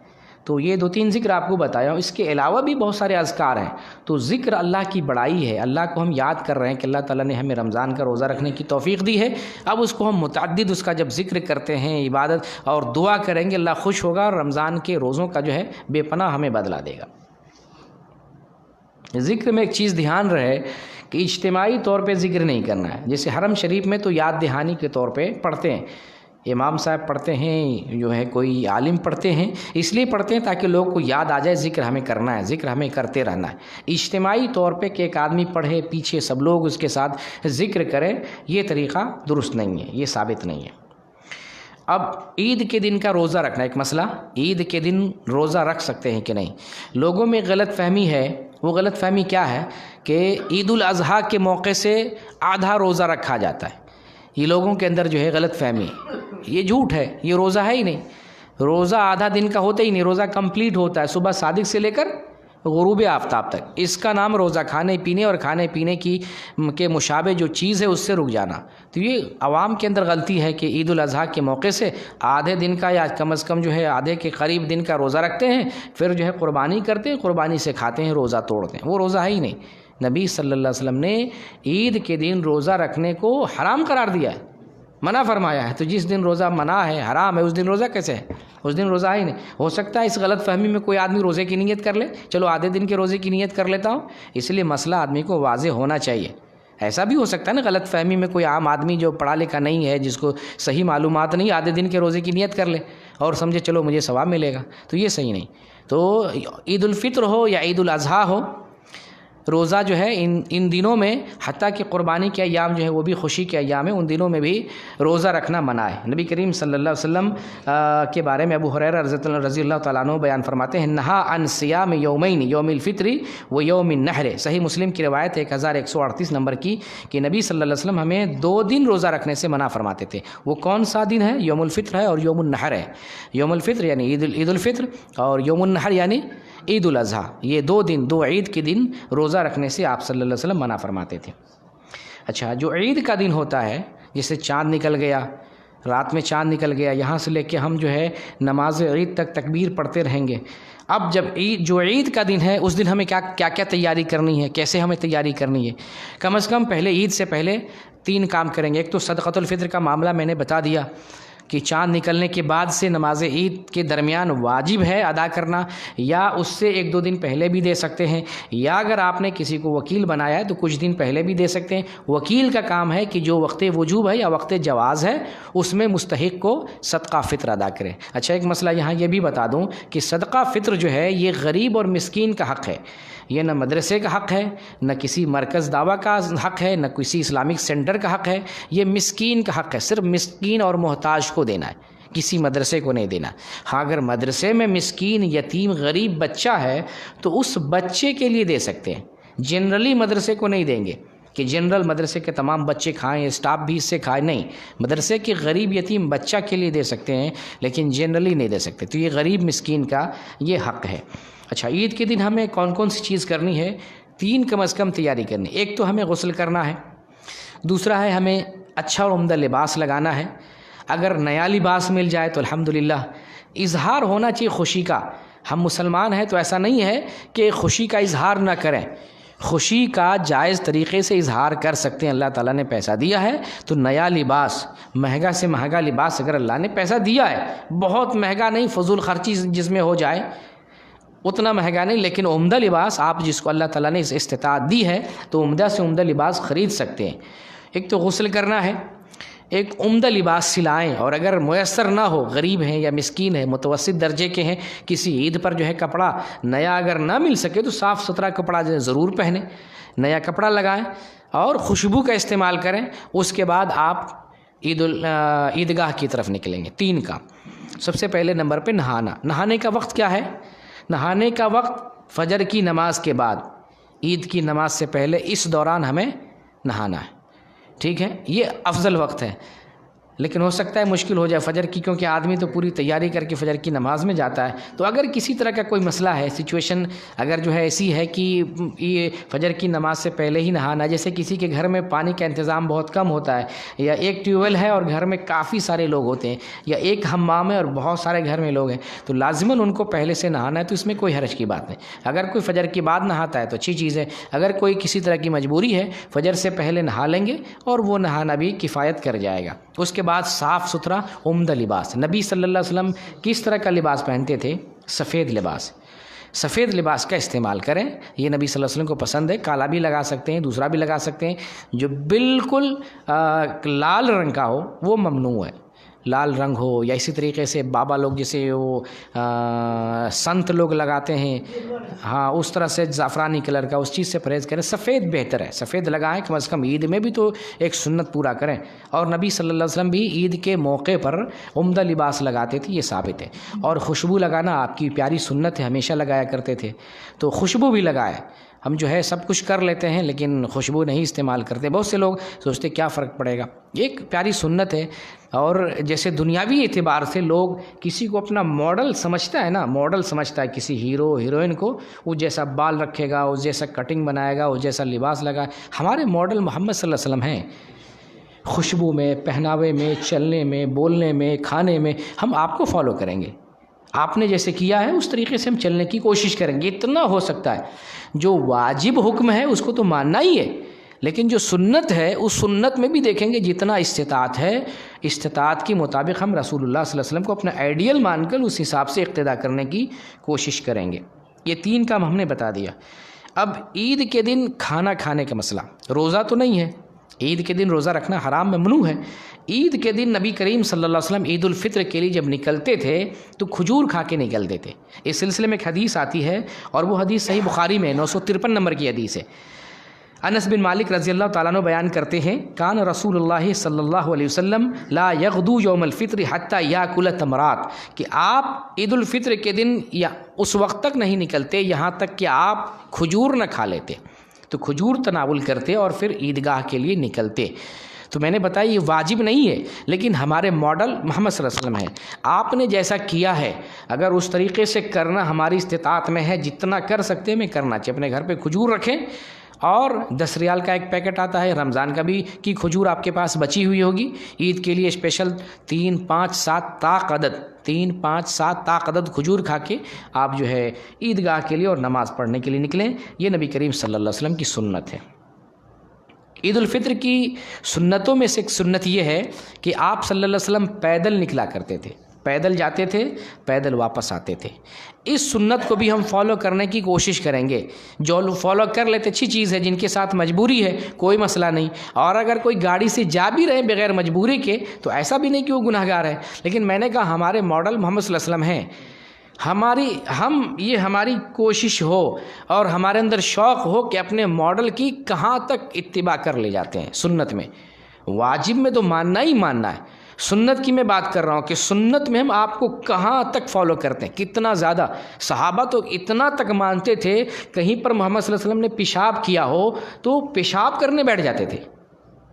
تو یہ 2-3 ذکر آپ کو بتایا ہوں، اس کے علاوہ بھی بہت سارے اذکار ہیں۔ تو ذکر اللہ کی بڑائی ہے، اللہ کو ہم یاد کر رہے ہیں کہ اللہ تعالیٰ نے ہمیں رمضان کا روزہ رکھنے کی توفیق دی ہے۔ اب اس کو ہم متعدد اس کا جب ذکر کرتے ہیں، عبادت اور دعا کریں گے، اللہ خوش ہوگا اور رمضان کے روزوں کا جو ہے بے پناہ ہمیں بدلہ دے گا۔ ذکر میں ایک چیز دھیان رہے کہ اجتماعی طور پہ ذکر نہیں کرنا ہے۔ جیسے حرم شریف میں تو یاد دہانی کے طور پہ پڑھتے ہیں، امام صاحب پڑھتے ہیں، جو ہے کوئی عالم پڑھتے ہیں، اس لیے پڑھتے ہیں تاکہ لوگ کو یاد آ جائے ذکر ہمیں کرنا ہے، ذکر ہمیں کرتے رہنا ہے۔ اجتماعی طور پہ کہ ایک آدمی پڑھے، پیچھے سب لوگ اس کے ساتھ ذکر کریں، یہ طریقہ درست نہیں ہے، یہ ثابت نہیں ہے۔ اب عید کے دن کا روزہ رکھنا ایک مسئلہ، عید کے دن روزہ رکھ سکتے ہیں کہ نہیں؟ لوگوں میں غلط فہمی ہے۔ وہ غلط فہمی کیا ہے کہ عید الاضحیٰ کے موقع سے آدھا روزہ رکھا جاتا ہے۔ یہ لوگوں کے اندر جو ہے غلط فہمی، یہ جھوٹ ہے، یہ روزہ ہے ہی نہیں۔ روزہ آدھا دن کا ہوتا ہی نہیں، روزہ کمپلیٹ ہوتا ہے صبح صادق سے لے کر غروب آفتاب تک۔ اس کا نام روزہ کھانے پینے اور کھانے پینے کے مشابہ جو چیز ہے اس سے رک جانا۔ تو یہ عوام کے اندر غلطی ہے کہ عید الاضحیٰ کے موقع سے آدھے دن کا یا کم از کم جو ہے آدھے کے قریب دن کا روزہ رکھتے ہیں، پھر جو ہے قربانی کرتے ہیں، قربانی سے کھاتے ہیں، روزہ توڑتے ہیں۔ وہ روزہ ہے ہی نہیں۔ نبی صلی اللہ علیہ وسلم نے عید کے دن روزہ رکھنے کو حرام قرار دیا ہے، منع فرمایا ہے۔ تو جس دن روزہ منع ہے، حرام ہے، اس دن روزہ کیسے ہے؟ اس دن روزہ ہی نہیں۔ ہو سکتا ہے اس غلط فہمی میں کوئی آدمی روزے کی نیت کر لے، چلو آدھے دن کے روزے کی نیت کر لیتا ہوں، اس لیے مسئلہ آدمی کو واضح ہونا چاہیے۔ ایسا بھی ہو سکتا ہے نا، غلط فہمی میں کوئی عام آدمی جو پڑھا لکھا نہیں ہے، جس کو صحیح معلومات نہیں، آدھے دن کے روزے کی نیت کر لے اور سمجھے چلو مجھے ثواب ملے گا، تو یہ صحیح نہیں۔ تو عید الفطر ہو یا عید الاضحیٰ ہو، روزہ جو ہے ان دنوں میں، حتیٰ کہ قربانی کے ایام جو ہے وہ بھی خوشی کے ایام ہیں، ان دنوں میں بھی روزہ رکھنا منع ہے۔ نبی کریم صلی اللہ علیہ وسلم کے بارے میں ابو ہریرہ رضی اللہ تعالیٰ عنہ بیان فرماتے ہیں، نہا عن صیام یومین، یوم الفطر و یوم النحر۔ صحیح مسلم کی روایت 1138 نمبر کی کہ نبی صلی اللہ علیہ وسلم ہمیں 2 دن روزہ رکھنے سے منع فرماتے تھے۔ وہ کون سا دن ہے؟ یوم الفطر ہے اور یوم النحر ہے۔ یوم الفطر یعنی عید الفطر، اور یوم النحر یعنی عید الاضحیٰ۔ یہ 2 دن، 2 عید کے دن روزہ رکھنے سے آپ صلی اللہ علیہ وسلم منع فرماتے تھے۔ اچھا، جو عید کا دن ہوتا ہے، جیسے چاند نکل گیا، رات میں چاند نکل گیا، یہاں سے لے کے ہم جو ہے نماز عید تک تکبیر پڑھتے رہیں گے۔ اب جب جو عید کا دن ہے، اس دن ہمیں کیا کیا تیاری کرنی ہے، کیسے ہمیں تیاری کرنی ہے؟ کم از کم پہلے عید سے پہلے 3 کام کریں گے۔ ایک تو صدقۃ الفطر کا معاملہ میں نے بتا دیا کہ چاند نکلنے کے بعد سے نماز عید کے درمیان واجب ہے ادا کرنا، یا اس سے 1-2 دن پہلے بھی دے سکتے ہیں، یا اگر آپ نے کسی کو وکیل بنایا ہے تو کچھ دن پہلے بھی دے سکتے ہیں۔ وکیل کا کام ہے کہ جو وقت وجوب ہے یا وقت جواز ہے اس میں مستحق کو صدقہ فطر ادا کرے۔ اچھا، ایک مسئلہ یہاں یہ بھی بتا دوں کہ صدقہ فطر جو ہے یہ غریب اور مسکین کا حق ہے، یہ نہ مدرسے کا حق ہے، نہ کسی مرکز دعویٰ کا حق ہے، نہ کسی اسلامک سینٹر کا حق ہے، یہ مسکین کا حق ہے۔ صرف مسکین اور محتاج کو دینا ہے، کسی مدرسے کو نہیں دینا۔ ہاں، اگر مدرسے میں مسکین، یتیم، غریب بچہ ہے تو اس بچے کے لیے دے سکتے ہیں، جنرلی مدرسے کو نہیں دیں گے کہ جنرل مدرسے کے تمام بچے کھائیں، اسٹاف بھی اس سے کھائے، نہیں، مدرسے کے غریب یتیم بچہ کے لیے دے سکتے ہیں لیکن جنرلی نہیں دے سکتے۔ تو یہ غریب مسکین کا یہ حق ہے۔ اچھا، عید کے دن ہمیں کون کون سی چیز کرنی ہے؟ 3 کم از کم تیاری کرنی۔ ایک تو ہمیں غسل کرنا ہے، دوسرا ہے ہمیں اچھا اور عمدہ لباس لگانا ہے، اگر نیا لباس مل جائے تو الحمدللہ۔ اظہار ہونا چاہیے خوشی کا، ہم مسلمان ہیں تو ایسا نہیں ہے کہ خوشی کا اظہار نہ کریں، خوشی کا جائز طریقے سے اظہار کر سکتے ہیں۔ اللہ تعالیٰ نے پیسہ دیا ہے تو نیا لباس، مہنگا سے مہنگا لباس اگر اللہ نے پیسہ دیا ہے، بہت مہنگا نہیں، فضول خرچی جس میں ہو جائے، اتنا مہنگا نہیں، لیکن عمدہ لباس آپ جس کو اللہ تعالیٰ نے اس استطاعت دی ہے تو عمدہ سے عمدہ لباس خرید سکتے ہیں۔ ایک تو غسل کرنا ہے، ایک عمدہ لباس سلائیں، اور اگر میسر نہ ہو، غریب ہیں یا مسکین ہیں، متوسط درجے کے ہیں، کسی عید پر جو ہے کپڑا نیا اگر نہ مل سکے تو صاف ستھرا کپڑا جو ہے ضرور پہنیں، نیا کپڑا لگائیں اور خوشبو کا استعمال کریں۔ اس کے بعد آپ عیدگاہ کی طرف نکلیں گے۔ 3 کام۔ سب سے پہلے نمبر پہ نہانا۔ نہانے کا وقت کیا ہے؟ نہانے کا وقت فجر کی نماز کے بعد، عید کی نماز سے پہلے، اس دوران ہمیں نہانا ہے، ٹھیک ہے؟ یہ افضل وقت ہے، لیکن ہو سکتا ہے مشکل ہو جائے فجر کی، کیونکہ آدمی تو پوری تیاری کر کے فجر کی نماز میں جاتا ہے۔ تو اگر کسی طرح کا کوئی مسئلہ ہے، سچویشن اگر جو ہے ایسی ہے کہ یہ فجر کی نماز سے پہلے ہی نہانا، جیسے کسی کے گھر میں پانی کا انتظام بہت کم ہوتا ہے، یا ایک ٹیوب ویل ہے اور گھر میں کافی سارے لوگ ہوتے ہیں، یا ایک حمام ہے اور بہت سارے گھر میں لوگ ہیں، تو لازماً ان کو پہلے سے نہانا ہے، تو اس میں کوئی حرج کی بات نہیں۔ اگر کوئی فجر کے بعد نہاتا ہے تو اچھی چیز ہے، اگر کوئی کسی طرح کی مجبوری ہے فجر سے پہلے نہا لیں گے اور وہ نہانا بھی کفایت کر جائے گا۔ اس کے بعد صاف ستھرا عمدہ لباس۔ نبی صلی اللہ علیہ وسلم کس طرح کا لباس پہنتے تھے؟ سفید لباس۔ سفید لباس کا استعمال کریں، یہ نبی صلی اللہ علیہ وسلم کو پسند ہے۔ کالا بھی لگا سکتے ہیں، دوسرا بھی لگا سکتے ہیں، جو بالکل لال رنگ کا ہو وہ ممنوع ہے۔ لال رنگ ہو، یا اسی طریقے سے بابا لوگ جیسے وہ سنت لوگ لگاتے ہیں، ہاں اس طرح سے زعفرانی کلر کا، اس چیز سے پرہیز کریں۔ سفید بہتر ہے، سفید لگائیں، کم از کم عید میں بھی تو ایک سنت پورا کریں۔ اور نبی صلی اللہ علیہ وسلم بھی عید کے موقع پر عمدہ لباس لگاتے تھے، یہ ثابت ہے۔ اور خوشبو لگانا آپ کی پیاری سنت ہے، ہمیشہ لگایا کرتے تھے، تو خوشبو بھی لگائیں۔ ہم جو ہے سب کچھ کر لیتے ہیں لیکن خوشبو نہیں استعمال کرتے۔ بہت سے لوگ سوچتے کیا فرق پڑے گا، ایک پیاری سنت ہے۔ اور جیسے دنیاوی اعتبار سے لوگ کسی کو اپنا ماڈل سمجھتا ہے نا، ماڈل سمجھتا ہے کسی ہیرو ہیروئن کو، وہ جیسا بال رکھے گا، وہ جیسا کٹنگ بنائے گا، وہ جیسا لباس لگائے۔ ہمارے ماڈل محمد صلی اللہ علیہ وسلم ہیں، خوشبو میں، پہناوے میں، چلنے میں، بولنے میں، کھانے میں۔ ہم آپ کو فالو کریں گے، آپ نے جیسے کیا ہے اس طریقے سے ہم چلنے کی کوشش کریں گے۔ اتنا ہو سکتا ہے، جو واجب حکم ہے اس کو تو ماننا ہی ہے، لیکن جو سنت ہے اس سنت میں بھی دیکھیں گے جتنا استطاعت ہے، استطاعت کے مطابق ہم رسول اللہ صلی اللہ علیہ وسلم کو اپنا آئیڈیل مان کر اس حساب سے اقتدا کرنے کی کوشش کریں گے۔ یہ 3 کام ہم نے بتا دیا۔ اب عید کے دن کھانا کھانے کا مسئلہ، روزہ تو نہیں ہے، عید کے دن روزہ رکھنا حرام ممنوع ہے۔ عید کے دن نبی کریم صلی اللہ علیہ وسلم عید الفطر کے لیے جب نکلتے تھے تو کھجور کھا کے نکلتے تھے۔ اس سلسلے میں ایک حدیث آتی ہے، اور وہ حدیث صحیح بخاری میں 953 نمبر کی حدیث ہے۔ انس بن مالک رضی اللہ تعالیٰ عنہ بیان کرتے ہیں، کان رسول اللہ صلی اللہ علیہ وسلم لا یغدو یوم الفطر حتی یاکل تمرات، کہ آپ عید الفطر کے دن یا اس وقت تک نہیں نکلتے یہاں تک کہ آپ کھجور نہ کھا لیتے، تو کھجور تناول کرتے اور پھر عیدگاہ کے لیے نکلتے۔ تو میں نے بتایا یہ واجب نہیں ہے، لیکن ہمارے ماڈل محمد صلی اللہ علیہ وسلم ہے۔ آپ نے جیسا کیا ہے اگر اس طریقے سے کرنا ہماری استطاعت میں ہے، جتنا کر سکتے ہیں میں کرنا چاہیے۔ اپنے گھر پہ کھجور رکھیں، اور 10 ریال کا ایک پیکٹ آتا ہے رمضان کا بھی، کی کھجور آپ کے پاس بچی ہوئی ہوگی، عید کے لیے اسپیشل 3 5 7 طاق عدد 3 5 7 طاق عدد کھجور کھا کے آپ جو ہے عیدگاہ کے لیے اور نماز پڑھنے کے لیے نکلیں۔ یہ نبی کریم صلی اللہ علیہ وسلم کی سنت ہے۔ عید الفطر کی سنتوں میں سے ایک سنت یہ ہے کہ آپ صلی اللہ علیہ وسلم پیدل نکلا کرتے تھے، پیدل جاتے تھے، پیدل واپس آتے تھے۔ اس سنت کو بھی ہم فالو کرنے کی کوشش کریں گے۔ جو لوگ فالو کر لیتے اچھی چیز ہے، جن کے ساتھ مجبوری ہے کوئی مسئلہ نہیں، اور اگر کوئی گاڑی سے جا بھی رہے بغیر مجبوری کے تو ایسا بھی نہیں کہ وہ گناہ گار ہے۔ لیکن میں نے کہا ہمارے ماڈل محمد صلی اللہ علیہ وسلم ہیں، ہماری کوشش ہو اور ہمارے اندر شوق ہو کہ اپنے ماڈل کی کہاں تک اتباع کر لے جاتے ہیں۔ سنت میں، واجب میں تو ماننا ہی ماننا ہے، سنت کی میں بات کر رہا ہوں کہ سنت میں ہم آپ کو کہاں تک فالو کرتے ہیں، کتنا زیادہ۔ صحابہ تو اتنا تک مانتے تھے، کہیں پر محمد صلی اللہ علیہ وسلم نے پیشاب کیا ہو تو پیشاب کرنے بیٹھ جاتے تھے،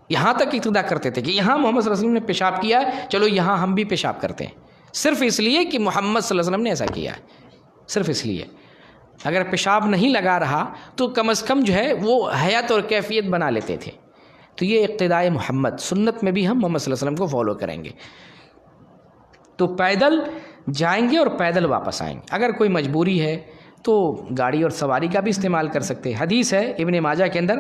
یہاں تک اقتدا کرتے تھے کہ یہاں محمد صلی اللہ علیہ وسلم نے پیشاب کیا ہے، چلو یہاں ہم بھی پیشاب کرتے ہیں، صرف اس لیے کہ محمد صلی اللہ علیہ وسلم نے ایسا کیا ہے، صرف اس لیے۔ اگر پیشاب نہیں لگا رہا تو کم از کم جو ہے وہ حیات اور کیفیت بنا لیتے تھے۔ تو یہ اقتداء محمد، سنت میں بھی ہم محمد صلی اللہ علیہ وسلم کو فالو کریں گے۔ تو پیدل جائیں گے اور پیدل واپس آئیں گے۔ اگر کوئی مجبوری ہے تو گاڑی اور سواری کا بھی استعمال کر سکتے ہیں۔ حدیث ہے ابن ماجہ کے اندر،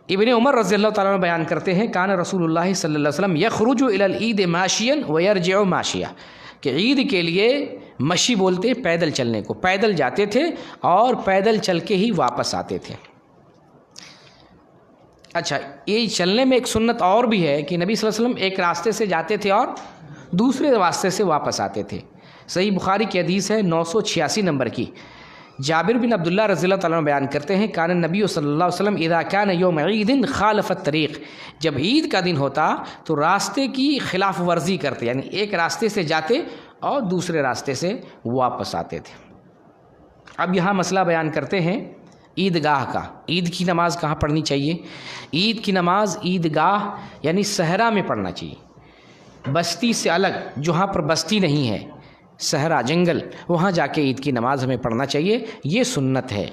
ابن عمر رضی اللہ تعالیٰ عنہ بیان کرتے ہیں، کان رسول اللہ صلی اللہ علیہ وسلم یخرج الی العید ماشیا ویرجع ماشیا، کہ عید کے لیے مشی بولتے پیدل چلنے کو، پیدل جاتے تھے اور پیدل چل کے ہی واپس آتے تھے۔ اچھا، یہ چلنے میں ایک سنت اور بھی ہے کہ نبی صلی اللہ علیہ وسلم ایک راستے سے جاتے تھے اور دوسرے راستے سے واپس آتے تھے۔ صحیح بخاری کی حدیث ہے 986 نمبر کی، جابر بن عبداللہ رضی اللہ تعالیٰ عنہ بیان کرتے ہیں کان نبی صلی اللہ علیہ وسلم اذا کان یوم عید خالف الطریق، جب عید کا دن ہوتا تو راستے کی خلاف ورزی کرتے، یعنی ایک راستے سے جاتے اور دوسرے راستے سے واپس آتے تھے۔ اب یہاں مسئلہ بیان کرتے ہیں عیدگاہ کا، عید کی نماز کہاں پڑھنی چاہیے؟ عید کی نماز عیدگاہ یعنی صحرا میں پڑھنا چاہیے، بستی سے الگ، جہاں پر بستی نہیں ہے، صحرا جنگل، وہاں جا کے عید کی نماز ہمیں پڑھنا چاہیے، یہ سنت ہے۔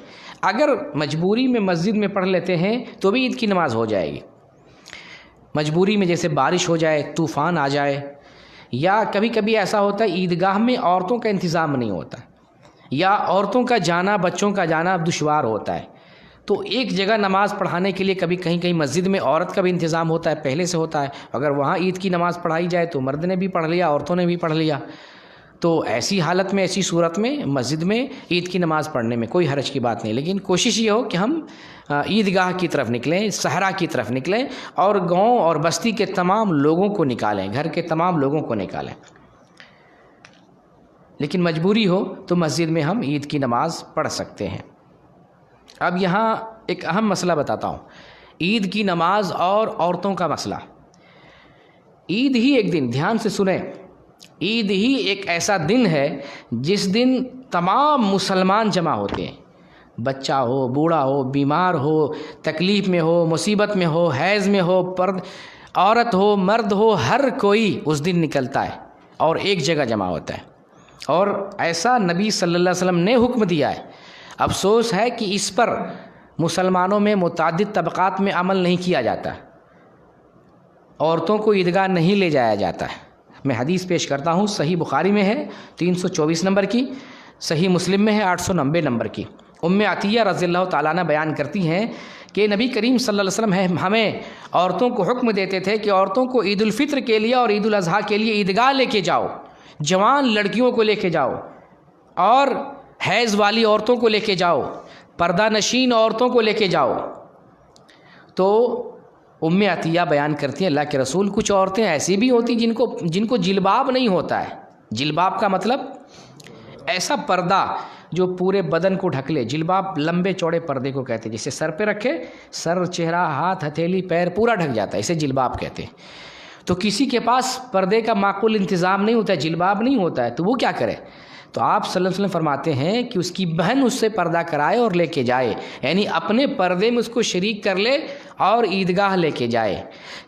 اگر مجبوری میں مسجد میں پڑھ لیتے ہیں تو بھی عید کی نماز ہو جائے گی۔ مجبوری میں جیسے بارش ہو جائے، طوفان آ جائے، یا کبھی کبھی ایسا ہوتا ہے عیدگاہ میں عورتوں کا انتظام نہیں ہوتا، یا عورتوں کا جانا، بچوں کا جانا دشوار ہوتا ہے، تو ایک جگہ نماز پڑھانے کے لیے کبھی کہیں مسجد میں عورت کا بھی انتظام ہوتا ہے، پہلے سے ہوتا ہے، اگر وہاں عید کی نماز پڑھائی جائے تو مرد نے بھی پڑھ لیا، عورتوں نے بھی پڑھ لیا، تو ایسی حالت میں، ایسی صورت میں مسجد میں عید کی نماز پڑھنے میں کوئی حرج کی بات نہیں، لیکن کوشش یہ ہو کہ ہم عیدگاہ کی طرف نکلیں، صحرا کی طرف نکلیں اور گاؤں اور بستی کے تمام لوگوں کو نکالیں، گھر کے تمام لوگوں کو نکالیں۔ لیکن مجبوری ہو تو مسجد میں ہم عید کی نماز پڑھ سکتے ہیں۔ اب یہاں ایک اہم مسئلہ بتاتا ہوں، عید کی نماز اور عورتوں کا مسئلہ۔ عید ہی ایک دن، دھیان سے سنیں، عید ہی ایک ایسا دن ہے جس دن تمام مسلمان جمع ہوتے ہیں، بچہ ہو، بوڑھا ہو، بیمار ہو، تکلیف میں ہو، مصیبت میں ہو، حیض میں ہو، عورت ہو، مرد ہو، ہر کوئی اس دن نکلتا ہے اور ایک جگہ جمع ہوتا ہے، اور ایسا نبی صلی اللہ علیہ وسلم نے حکم دیا ہے۔ افسوس ہے کہ اس پر مسلمانوں میں متعدد طبقات میں عمل نہیں کیا جاتا، عورتوں کو عیدگاہ نہیں لے جایا جاتا ہے۔ میں حدیث پیش کرتا ہوں، صحیح بخاری میں ہے 324 نمبر کی، صحیح مسلم میں ہے 890 نمبر کی۔ ام عطیہ رضی اللہ تعالیٰ عنہ بیان کرتی ہیں کہ نبی کریم صلی اللہ علیہ وسلم ہمیں عورتوں کو حکم دیتے تھے کہ عورتوں کو عید الفطر کے لیے اور عید الاضحیٰ کے لیے عیدگاہ لے کے جاؤ، جوان لڑکیوں کو لے کے جاؤ، اور حیض والی عورتوں کو لے کے جاؤ، پردہ نشین عورتوں کو لے کے جاؤ۔ تو ام عطیہ بیان کرتی ہیں اللہ کے رسول کچھ عورتیں ایسی بھی ہوتی جن کو جلباب نہیں ہوتا ہے۔ جلباب کا مطلب ایسا پردہ جو پورے بدن کو ڈھک لے، جلباب لمبے چوڑے پردے کو کہتے ہیں، جسے سر پہ رکھے، سر، چہرہ، ہاتھ، ہتھیلی، پیر پورا ڈھک جاتا ہے، اسے جلباب کہتے ہیں۔ تو کسی کے پاس پردے کا معقول انتظام نہیں ہوتا ہے، جلباب نہیں ہوتا ہے، تو وہ کیا کرے؟ تو آپ صلی اللہ علیہ وسلم فرماتے ہیں کہ اس کی بہن اس سے پردہ کرائے اور لے کے جائے، یعنی اپنے پردے میں اس کو شریک کر لے اور عیدگاہ لے کے جائے۔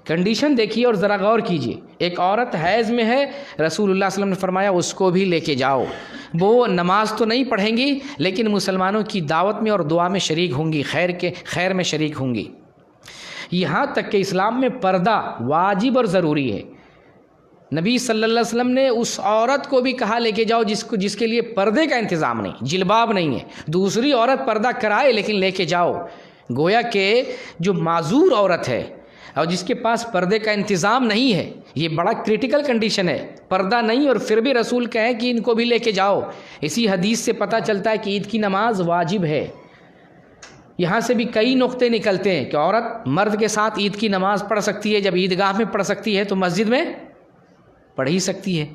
کنڈیشن دیکھیے اور ذرا غور کیجیے، ایک عورت حیض میں ہے، رسول اللہ صلی اللہ علیہ وسلم نے فرمایا اس کو بھی لے کے جاؤ، وہ نماز تو نہیں پڑھیں گی لیکن مسلمانوں کی دعوت میں اور دعا میں شریک ہوں گی، خیر میں شریک ہوں گی۔ یہاں تک کہ اسلام میں پردہ واجب اور ضروری ہے۔ نبی صلی اللہ علیہ وسلم نے اس عورت کو بھی کہا لے کے جاؤ جس کے لیے پردے کا انتظام نہیں، جلباب نہیں ہے، دوسری عورت پردہ کرائے لیکن لے کے جاؤ۔ گویا کہ جو معذور عورت ہے اور جس کے پاس پردے کا انتظام نہیں ہے، یہ بڑا کریٹیکل کنڈیشن ہے، پردہ نہیں اور پھر بھی رسول کہیں کہ ان کو بھی لے کے جاؤ۔ اسی حدیث سے پتہ چلتا ہے کہ عید کی نماز واجب ہے۔ یہاں سے بھی کئی نقطے نکلتے ہیں کہ عورت مرد کے ساتھ عید کی نماز پڑھ سکتی ہے، جب عیدگاہ میں پڑھ سکتی ہے تو مسجد میں پڑھ ہی سکتی ہے،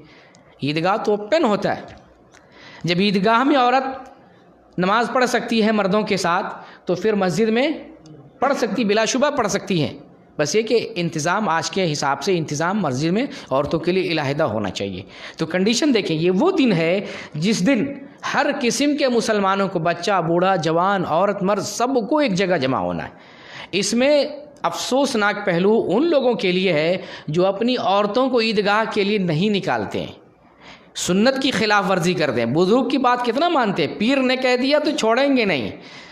عیدگاہ تو اوپن ہوتا ہے۔ جب عیدگاہ میں عورت نماز پڑھ سکتی ہے مردوں کے ساتھ تو پھر مسجد میں پڑھ سکتی، بلا شبہ پڑھ سکتی ہیں، بس یہ کہ انتظام آج کے حساب سے انتظام مسجد میں عورتوں کے لیے علیحدہ ہونا چاہیے۔ تو کنڈیشن دیکھیں، یہ وہ دن ہے جس دن ہر قسم کے مسلمانوں کو، بچہ، بوڑھا، جوان، عورت، مرد، سب کو ایک جگہ جمع ہونا ہے۔ اس میں افسوسناک پہلو ان لوگوں کے لیے ہے جو اپنی عورتوں کو عیدگاہ کے لیے نہیں نکالتے ہیں، سنت کی خلاف ورزی کرتے ہیں، بزرگ کی بات کتنا مانتے ہیں، پیر نے کہہ دیا تو چھوڑیں گے نہیں،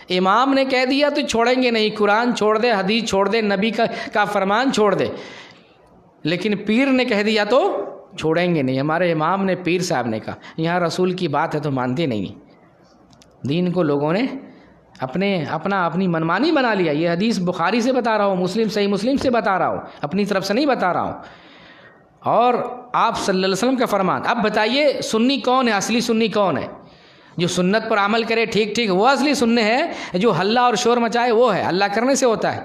امام نے کہہ دیا تو چھوڑیں گے نہیں، قرآن چھوڑ دے، حدیث چھوڑ دے، نبی کا فرمان چھوڑ دے، لیکن پیر نے کہہ دیا تو چھوڑیں گے نہیں۔ ہمارے امام نے، پیر صاحب نے کہا، یہاں رسول کی بات ہے تو مانتے نہیں۔ دین کو لوگوں نے اپنی منمانی بنا لیا۔ یہ حدیث بخاری سے بتا رہا ہوں، صحیح مسلم سے بتا رہا ہوں، اپنی طرف سے نہیں بتا رہا ہوں۔ اور آپ صلی اللہ علیہ وسلم کا فرمان. اب بتائیے سنی کون ہے, اصلی سنی کون ہے؟ جو سنت پر عمل کرے ٹھیک ٹھیک وہ اصلی سنی ہے. جو ہلہ اور شور مچائے وہ ہے. ہلہ کرنے سے ہوتا ہے.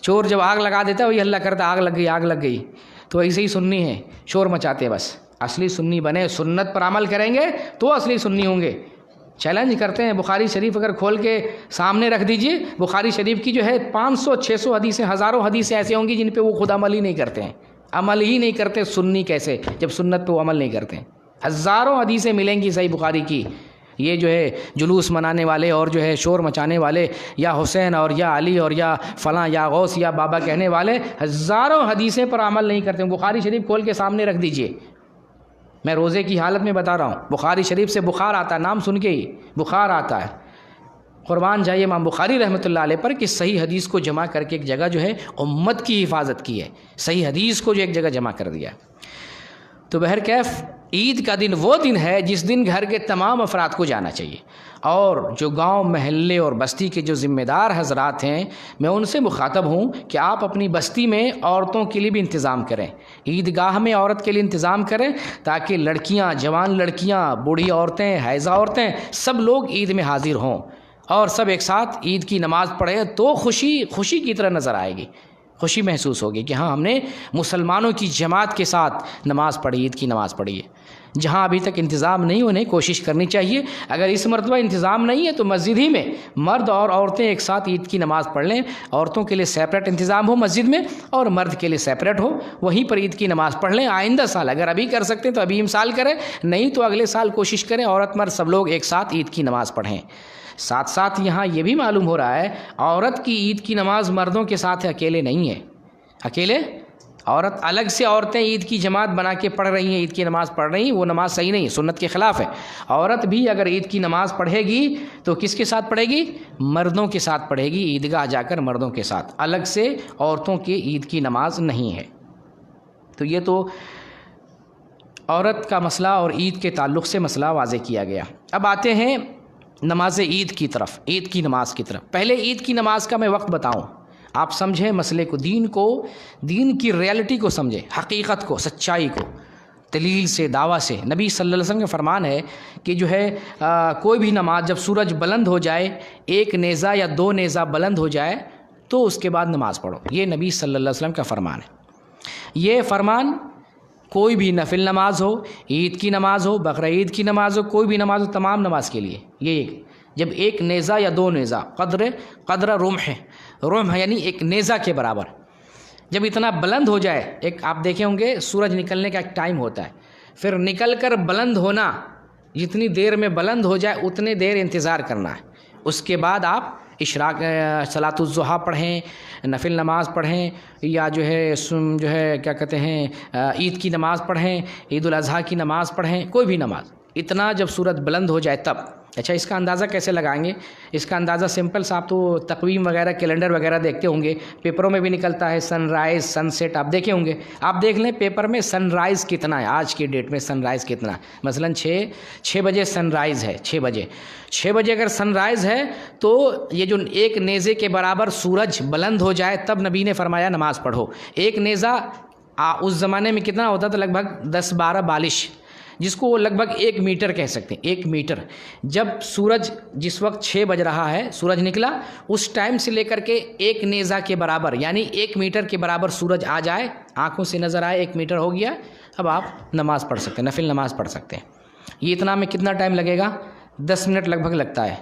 چور جب آگ لگا دیتا ہے وہی ہلہ کرتا, آگ لگ گئی آگ لگ گئی. تو ایسے ہی سنی ہے, شور مچاتے بس. اصلی سنی بنے, سنت پر عمل کریں گے تو اصلی سنی ہوں گے. چیلنج کرتے ہیں, بخاری شریف اگر کھول کے سامنے رکھ دیجئے, بخاری شریف کی جو ہے 500-600 حدیثیں, ہزاروں حدیثیں ایسے ہوں گی جن پہ وہ خود عمل ہی نہیں کرتے ہیں. عمل ہی نہیں کرتے, سنی کیسے جب سنت پہ وہ عمل نہیں کرتے ہیں. ہزاروں حدیثیں ملیں گی صحیح بخاری کی. یہ جو ہے جلوس منانے والے اور جو ہے شور مچانے والے, یا حسین اور یا علی اور یا فلاں یا غوث یا بابا کہنے والے, ہزاروں حدیثیں پر عمل نہیں کرتے. بخاری شریف کھول کے سامنے رکھ دیجئے. میں روزے کی حالت میں بتا رہا ہوں, بخاری شریف سے بخار آتا ہے, نام سن کے ہی بخار آتا ہے. قربان جائیے امام بخاری رحمۃ اللہ علیہ پر کہ صحیح حدیث کو جمع کر کے ایک جگہ جو ہے امت کی حفاظت کی ہے. صحیح حدیث کو جو ایک جگہ جمع کر دیا. تو بہرکیف عید کا دن وہ دن ہے جس دن گھر کے تمام افراد کو جانا چاہیے. اور جو گاؤں محلے اور بستی کے جو ذمہ دار حضرات ہیں, میں ان سے مخاطب ہوں کہ آپ اپنی بستی میں عورتوں کے لیے بھی انتظام کریں. عیدگاہ میں عورت کے لیے انتظام کریں تاکہ لڑکیاں, جوان لڑکیاں, بوڑھی عورتیں, حائضہ عورتیں, سب لوگ عید میں حاضر ہوں اور سب ایک ساتھ عید کی نماز پڑھیں. تو خوشی کی طرح نظر آئے گی, خوشی محسوس ہوگی کہ ہاں ہم نے مسلمانوں کی جماعت کے ساتھ نماز پڑھی, عید کی نماز پڑھی ہے. جہاں ابھی تک انتظام نہیں, انہیں کوشش کرنی چاہیے. اگر اس مرتبہ انتظام نہیں ہے تو مسجد ہی میں مرد اور عورتیں ایک ساتھ عید کی نماز پڑھ لیں. عورتوں کے لیے سیپریٹ انتظام ہو مسجد میں اور مرد کے لیے سیپریٹ ہو, وہیں پر عید کی نماز پڑھ لیں. آئندہ سال اگر ابھی کر سکتے ہیں تو ابھی سال کریں, نہیں تو اگلے سال کوشش کریں عورت مرد سب لوگ ایک ساتھ عید کی نماز پڑھیں. ساتھ ساتھ یہاں یہ بھی معلوم ہو رہا ہے عورت کی عید کی نماز مردوں کے ساتھ اکیلے نہیں ہے. اکیلے عورت الگ سے عورتیں عید کی جماعت بنا کے پڑھ رہی ہیں, عید کی نماز پڑھ رہی ہیں, وہ نماز صحیح نہیں, سنت کے خلاف ہے. عورت بھی اگر عید کی نماز پڑھے گی تو کس کے ساتھ پڑھے گی؟ مردوں کے ساتھ پڑھے گی, عیدگاہ جا کر مردوں کے ساتھ. الگ سے عورتوں کی عید کی نماز نہیں ہے. تو یہ تو عورت کا مسئلہ اور عید کے تعلق سے مسئلہ واضح کیا گیا. اب آتے ہیں نماز عید کی طرف, عید کی نماز کی طرف. پہلے عید کی نماز کا میں وقت بتاؤں, آپ سمجھیں مسئلے کو, دین کی ریالٹی کو سمجھیں, حقیقت کو, سچائی کو, دلیل سے, دعویٰ سے. نبی صلی اللہ علیہ وسلم کا فرمان ہے کہ جو ہے کوئی بھی نماز جب سورج بلند ہو جائے, 1 نیزہ یا 2 نیزہ بلند ہو جائے تو اس کے بعد نماز پڑھو. یہ نبی صلی اللہ علیہ وسلم کا فرمان ہے. یہ فرمان کوئی بھی نفل نماز ہو, عید کی نماز ہو, بقرہ عید کی نماز ہو, کوئی بھی نماز ہو, تمام نماز کے لیے. یہ جب 1 نیزہ یا 2 نیزہ, قدر رمح یعنی 1 نیزہ کے برابر, جب اتنا بلند ہو جائے, ایک آپ دیکھے ہوں گے سورج نکلنے کا ایک ٹائم ہوتا ہے, پھر نکل کر بلند ہونا, جتنی دیر میں بلند ہو جائے اتنے دیر انتظار کرنا ہے. اس کے بعد آپ اشراق صلاۃ الضحیٰ پڑھیں, نفل نماز پڑھیں, یا جو ہے کیا کہتے ہیں عید کی نماز پڑھیں, عید الاضحیٰ کی نماز پڑھیں, کوئی بھی نماز. اتنا جب سورج بلند ہو جائے تب. اچھا, اس کا اندازہ کیسے لگائیں گے؟ اس کا اندازہ سمپل سا, آپ تو تقویم وغیرہ, کیلنڈر وغیرہ دیکھتے ہوں گے, پیپروں میں بھی نکلتا ہے سن رائز, سن سیٹ, آپ دیکھے ہوں گے. آپ دیکھ لیں پیپر میں سن رائز کتنا ہے, آج کی ڈیٹ میں سن رائز کتنا ہے. مثلاً 6 بجے سن رائز ہے, 6 بجے اگر سن رائز ہے تو یہ جو 1 نیزے کے برابر سورج بلند ہو جائے تب نبی نے فرمایا نماز پڑھو. 1 نیزہ اس زمانے میں کتنا ہوتا تھا؟ لگ بھگ 10-12 بالش, جس کو وہ لگ بھگ 1 میٹر کہہ سکتے ہیں. 1 میٹر. جب سورج جس وقت 6 بج رہا ہے, سورج نکلا, اس ٹائم سے لے کر کے 1 نیزہ کے برابر یعنی 1 میٹر کے برابر سورج آ جائے, آنکھوں سے نظر آئے 1 میٹر ہو گیا, اب آپ نماز پڑھ سکتے ہیں, نفل نماز پڑھ سکتے ہیں. یہ اتنا میں کتنا ٹائم لگے گا؟ 10 منٹ لگ بھگ لگتا ہے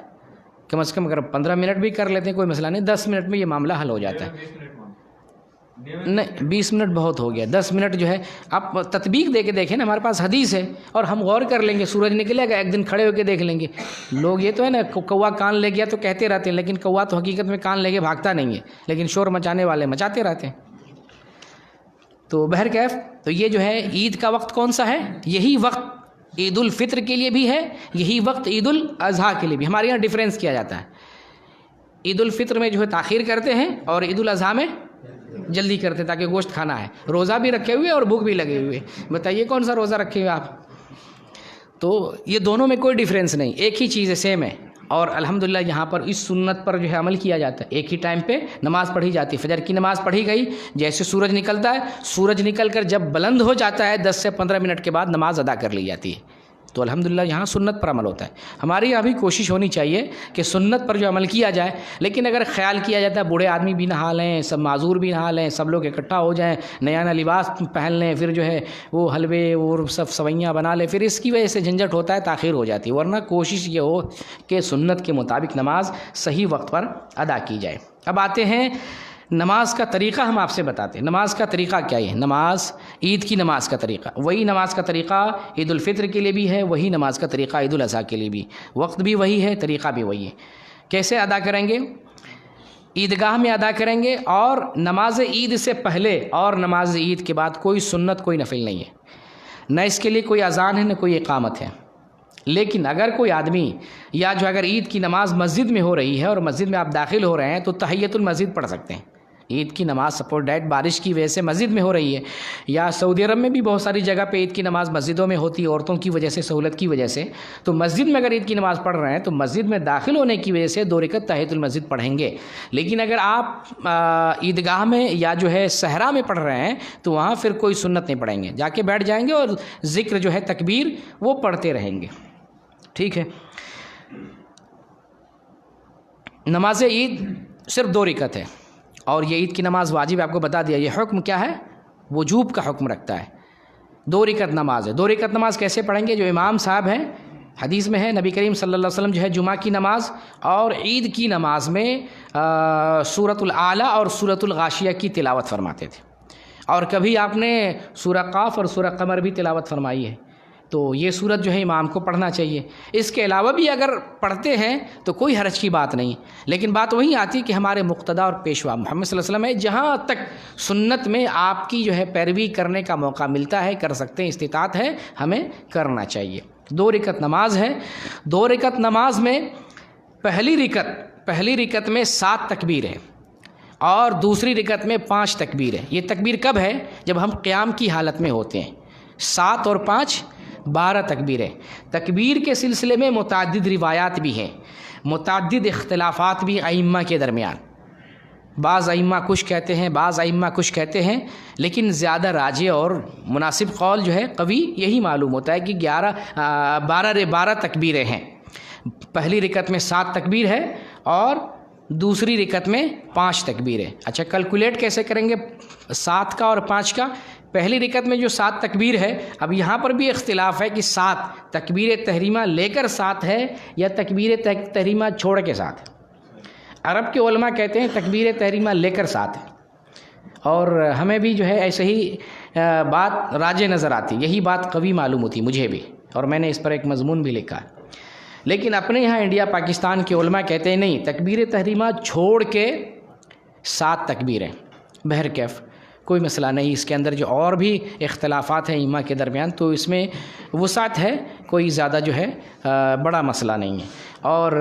کم از کم. اگر 15 منٹ بھی کر لیتے ہیں کوئی مسئلہ نہیں, 10 منٹ میں یہ معاملہ حل ہو جاتا ہے. نہیں, 20 منٹ بہت ہو گیا. 10 منٹ جو ہے آپ تطبیق دے کے دیکھیں نا, ہمارے پاس حدیث ہے اور ہم غور کر لیں گے. سورج نکلے گا, ایک دن کھڑے ہو کے دیکھ لیں گے. لوگ یہ تو ہے نا کوا کان لے گیا تو کہتے رہتے ہیں, لیکن کوا تو حقیقت میں کان لے کے بھاگتا نہیں ہے, لیکن شور مچانے والے مچاتے رہتے ہیں. تو بہرکیف تو یہ جو ہے عید کا وقت کون سا ہے؟ یہی وقت عید الفطر کے لیے بھی ہے, یہی وقت عید الاضحیٰ کے لیے بھی. ہمارے یہاں ڈیفرنس کیا جاتا ہے, عید الفطر میں جو ہے تاخیر کرتے ہیں اور عید الاضحیٰ میں جلدی کرتے تاکہ گوشت کھانا ہے. روزہ بھی رکھے ہوئے اور بھوک بھی لگے ہوئے. بتائیے کون سا روزہ رکھے ہوئے آپ؟ تو یہ دونوں میں کوئی ڈیفرنس نہیں, ایک ہی چیز ہے, سیم ہے. اور الحمدللہ یہاں پر اس سنت پر جو ہے عمل کیا جاتا ہے، ایک ہی ٹائم پہ نماز پڑھی جاتی ہے۔ فجر کی نماز پڑھی گئی، جیسے سورج نکلتا ہے، سورج نکل کر جب بلند ہو جاتا ہے 10 سے 15 منٹ کے بعد نماز ادا کر لی جاتی ہے۔ تو الحمدللہ یہاں سنت پر عمل ہوتا ہے۔ ہماری یہاں بھی کوشش ہونی چاہیے کہ سنت پر جو عمل کیا جائے، لیکن اگر خیال کیا جاتا ہے بوڑھے آدمی بھی نہا لیں، سب معذور بھی نہا لیں، سب لوگ اکٹھا ہو جائیں، نیا نیا لباس پہن لیں، پھر جو ہے وہ حلوے اور سب سوئیاں بنا لیں، پھر اس کی وجہ سے جھنجھٹ ہوتا ہے، تاخیر ہو جاتی ہے۔ ورنہ کوشش یہ ہو کہ سنت کے مطابق نماز صحیح وقت پر ادا کی جائے۔ اب آتے ہیں نماز کا طریقہ، ہم آپ سے بتاتے ہیں نماز کا طریقہ کیا ہے۔ نماز، عید کی نماز کا طریقہ وہی نماز کا طریقہ عید الفطر کے لیے بھی ہے، وہی نماز کا طریقہ عید الاضحیٰ کے لیے بھی، وقت بھی وہی ہے، طریقہ بھی وہی ہے۔ کیسے ادا کریں گے؟ عیدگاہ میں ادا کریں گے، اور نماز عید سے پہلے اور نماز عید کے بعد کوئی سنت کوئی نفل نہیں ہے، نہ اس کے لیے کوئی اذان ہے نہ کوئی اقامت ہے۔ لیکن اگر کوئی آدمی یا جو اگر عید کی نماز مسجد میں ہو رہی ہے اور مسجد میں آپ داخل ہو رہے ہیں تو تحیۃ المسجد پڑھ سکتے ہیں۔ عید کی نماز سپورٹ ڈیٹ بارش کی وجہ سے مسجد میں ہو رہی ہے، یا سعودی عرب میں بھی بہت ساری جگہ پہ عید کی نماز مسجدوں میں ہوتی ہے عورتوں کی وجہ سے، سہولت کی وجہ سے، تو مسجد میں اگر عید کی نماز پڑھ رہے ہیں تو مسجد میں داخل ہونے کی وجہ سے 2 رکعت تحیۃ المسجد پڑھیں گے۔ لیکن اگر آپ عیدگاہ میں یا جو ہے صحرا میں پڑھ رہے ہیں تو وہاں پھر کوئی سنت نہیں پڑھیں گے، جا کے بیٹھ جائیں گے اور ذکر جو ہے تکبیر وہ پڑھتے رہیں گے۔ ٹھیک ہے۔ نماز عید صرف 2 رکعت ہے، اور یہ عید کی نماز واجب، آپ کو بتا دیا۔ یہ حکم کیا ہے؟ وجوب کا حکم رکھتا ہے۔ 2 رکعت نماز ہے۔ 2 رکعت نماز کیسے پڑھیں گے؟ جو امام صاحب ہیں، حدیث میں ہے نبی کریم صلی اللہ علیہ وسلم جو ہے جمعہ کی نماز اور عید کی نماز میں سورۃ الاعلیٰ اور سورۃ الغاشیہ کی تلاوت فرماتے تھے، اور کبھی آپ نے سورہ قاف اور سورہ قمر بھی تلاوت فرمائی ہے۔ تو یہ سورت جو ہے امام کو پڑھنا چاہیے۔ اس کے علاوہ بھی اگر پڑھتے ہیں تو کوئی حرج کی بات نہیں، لیکن بات وہی آتی کہ ہمارے مقتدا اور پیشوا محمد صلی اللہ علیہ وسلم ہے، جہاں تک سنت میں آپ کی جو ہے پیروی کرنے کا موقع ملتا ہے، کر سکتے ہیں، استطاعت ہے، ہمیں کرنا چاہیے۔ 2 رکعت نماز ہے۔ 2 رکعت نماز میں پہلی رکعت میں 7 تکبیر ہے، اور دوسری رکعت میں 5 تکبیر ہے۔ یہ تکبیر کب ہے؟ جب ہم قیام کی حالت میں ہوتے ہیں۔ 7 اور 5 12 تکبیر ہے۔ تکبیر کے سلسلے میں متعدد روایات بھی ہیں، متعدد اختلافات بھی ائمہ کے درمیان۔ بعض ائمہ کچھ کہتے ہیں، بعض ائمہ کچھ کہتے ہیں، لیکن زیادہ راجح اور مناسب قول جو ہے قوی یہی معلوم ہوتا ہے کہ 12 تکبیریں ہیں۔ پہلی رکعت میں 7 تکبیر ہے اور دوسری رکعت میں 5 تکبیر ہے۔ اچھا، کیلکولیٹ کیسے کریں گے 7 کا اور 5 کا؟ پہلی رکعت میں جو 7 تکبیر ہے، اب یہاں پر بھی اختلاف ہے کہ 7 تکبیر تحریمہ لے کر 7 ہے یا تکبیر تحریمہ چھوڑ کے 7 ہے۔ عرب کے علماء کہتے ہیں تکبیر تحریمہ لے کر 7 ہے، اور ہمیں بھی جو ہے ایسے ہی بات راجح نظر آتی، یہی بات قوی معلوم ہوتی مجھے بھی، اور میں نے اس پر ایک مضمون بھی لکھا ہے۔ لیکن اپنے یہاں انڈیا پاکستان کے علماء کہتے ہیں نہیں، تکبیر تحریمہ چھوڑ کے 7 تکبیریں۔ بہرکیف کوئی مسئلہ نہیں، اس کے اندر جو اور بھی اختلافات ہیں ائمہ کے درمیان تو اس میں وسعت ہے، کوئی زیادہ جو ہے بڑا مسئلہ نہیں ہے۔ اور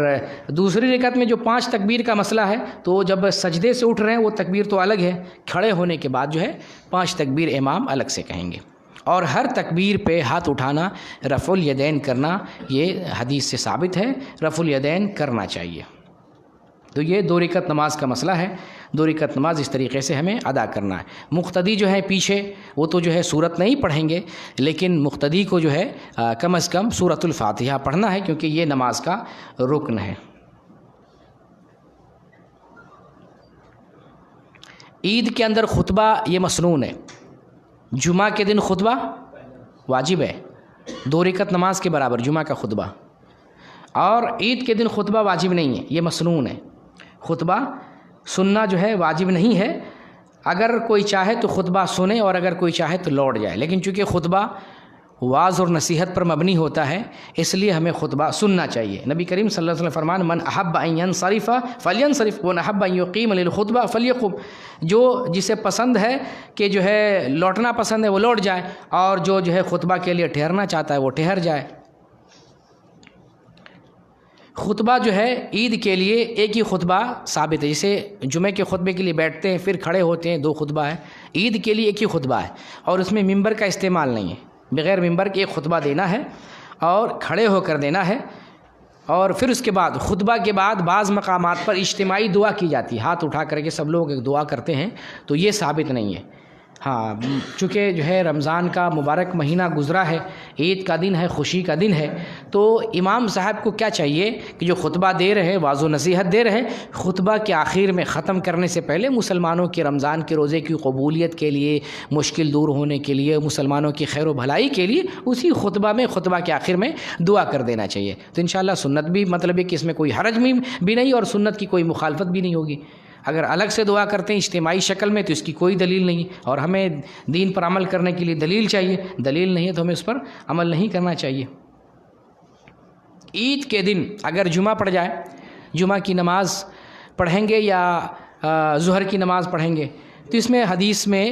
دوسری رکعت میں جو 5 تکبیر کا مسئلہ ہے، تو جب سجدے سے اٹھ رہے ہیں وہ تکبیر تو الگ ہے، کھڑے ہونے کے بعد جو ہے 5 تکبیر امام الگ سے کہیں گے، اور ہر تکبیر پہ ہاتھ اٹھانا، رفع الیدین کرنا، یہ حدیث سے ثابت ہے، رفع الیدین کرنا چاہیے۔ تو یہ 2 رکعت نماز کا مسئلہ ہے۔ 2 رکعت نماز اس طریقے سے ہمیں ادا کرنا ہے۔ مقتدی جو ہے پیچھے، وہ تو جو ہے سورت نہیں پڑھیں گے، لیکن مقتدی کو جو ہے کم از کم سورۃ الفاتحہ پڑھنا ہے، کیونکہ یہ نماز کا رکن ہے۔ عید کے اندر خطبہ یہ مسنون ہے۔ جمعہ کے دن خطبہ واجب ہے، 2 رکعت نماز کے برابر جمعہ کا خطبہ، اور عید کے دن خطبہ واجب نہیں ہے، یہ مسنون ہے۔ خطبہ سننا جو ہے واجب نہیں ہے، اگر کوئی چاہے تو خطبہ سنے اور اگر کوئی چاہے تو لوٹ جائے، لیکن چونکہ خطبہ واعظ اور نصیحت پر مبنی ہوتا ہے اس لیے ہمیں خطبہ سننا چاہیے۔ نبی کریم صلی اللہ علیہ وسلم فرمان من احب ان ينصرف فلينصرف ومن احب ان يقيم للخطبہ فليقم، جو جسے پسند ہے کہ جو ہے لوٹنا پسند ہے وہ لوٹ جائے، اور جو ہے خطبہ کے لیے ٹھہرنا چاہتا ہے وہ ٹھہر جائے۔ خطبہ جو ہے عید کے لیے ایک ہی خطبہ ثابت ہے، جسے جمعے کے خطبے کے لیے بیٹھتے ہیں پھر کھڑے ہوتے ہیں 2 خطبہ ہے، عید کے لیے ایک ہی خطبہ ہے، اور اس میں ممبر کا استعمال نہیں ہے، بغیر ممبر کے ایک خطبہ دینا ہے اور کھڑے ہو کر دینا ہے، اور پھر اس کے بعد خطبہ کے بعد بعض مقامات پر اجتماعی دعا کی جاتی ہے، ہاتھ اٹھا کر کے سب لوگ ایک دعا کرتے ہیں، تو یہ ثابت نہیں ہے۔ ہاں، چونکہ جو ہے رمضان کا مبارک مہینہ گزرا ہے، عید کا دن ہے، خوشی کا دن ہے، تو امام صاحب کو کیا چاہیے کہ جو خطبہ دے رہے، واعظ و نصیحت دے رہے، خطبہ کے آخر میں ختم کرنے سے پہلے مسلمانوں کے رمضان کے روزے کی قبولیت کے لیے، مشکل دور ہونے کے لیے، مسلمانوں کی خیر و بھلائی کے لیے اسی خطبہ کے آخر میں دعا کر دینا چاہیے۔ تو انشاءاللہ سنت بھی، مطلب ہے کہ اس میں کوئی حرج بھی نہیں اور سنت کی کوئی مخالفت بھی نہیں ہوگی۔ اگر الگ سے دعا کرتے ہیں اجتماعی شکل میں تو اس کی کوئی دلیل نہیں، اور ہمیں دین پر عمل کرنے کے لیے دلیل چاہیے، دلیل نہیں ہے تو ہمیں اس پر عمل نہیں کرنا چاہیے۔ عید کے دن اگر جمعہ پڑ جائے، جمعہ کی نماز پڑھیں گے یا ظہر کی نماز پڑھیں گے، تو اس میں حدیث میں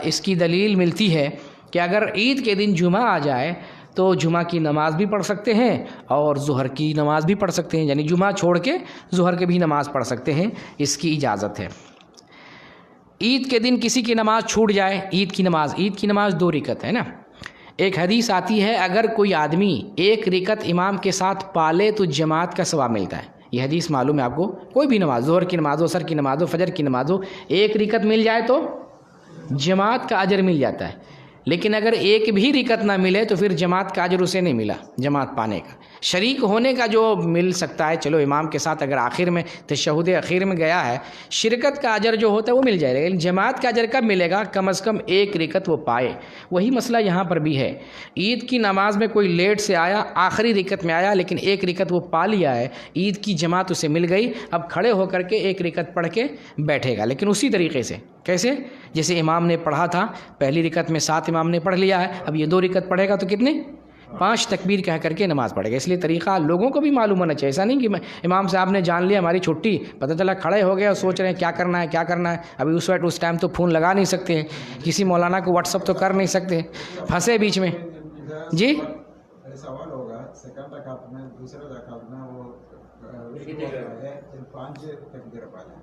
اس کی دلیل ملتی ہے کہ اگر عید کے دن جمعہ آ جائے تو جمعہ کی نماز بھی پڑھ سکتے ہیں اور ظہر کی نماز بھی پڑھ سکتے ہیں، یعنی جمعہ چھوڑ کے ظہر کے بھی نماز پڑھ سکتے ہیں، اس کی اجازت ہے۔ عید کے دن کسی کی نماز چھوٹ جائے، عید کی نماز 2 رکعت ہے نا۔ ایک حدیث آتی ہے اگر کوئی آدمی 1 رکعت امام کے ساتھ پالے تو جماعت کا ثواب ملتا ہے۔ یہ حدیث معلوم ہے آپ کو، کوئی بھی نماز، ظہر کی نماز ہو، عصر کی نماز ہو، فجر کی نماز ہو، 1 رکعت مل جائے تو جماعت کا اجر مل جاتا ہے، لیکن اگر 1 بھی رکعت نہ ملے تو پھر جماعت کا اجر اسے نہیں ملا، جماعت پانے کا، شریک ہونے کا جو مل سکتا ہے، چلو امام کے ساتھ اگر آخر میں تشہد اخیر میں گیا ہے، شرکت کا اجر جو ہوتا ہے وہ مل جائے گا، لیکن جماعت کا اجر کب ملے گا؟ کم از کم 1 رکعت وہ پائے۔ وہی مسئلہ یہاں پر بھی ہے، عید کی نماز میں کوئی لیٹ سے آیا، آخری رکعت میں آیا، لیکن 1 رکعت وہ پا لیا ہے، عید کی جماعت اسے مل گئی، اب کھڑے ہو کر کے 1 رکعت پڑھ کے بیٹھے گا، لیکن اسی طریقے سے، کیسے؟ جیسے امام نے پڑھا تھا، پہلی رکعت میں 7 امام نے پڑھ لیا ہے، اب یہ 2 رکعت پڑھے گا تو کتنے؟ 5 تکبیر کہہ کر کے نماز پڑھے گا۔ اس لیے طریقہ لوگوں کو بھی معلوم ہونا چاہیے، ایسا نہیں کہ امام صاحب نے جان لیا ہماری چھٹی، پتہ چلا کھڑے ہو گئے اور سوچ رہے ہیں کیا کرنا ہے، ابھی اس ٹائم تو فون لگا نہیں سکتے ہیں، کسی مولانا کو واٹس اپ تو کر نہیں سکتے، پھنسے بیچ میں۔ جی سوال ہوگا، سیکنڈ رکعت میں، دوسرے رکعت میں وہ 5 تکبیر پڑھیں،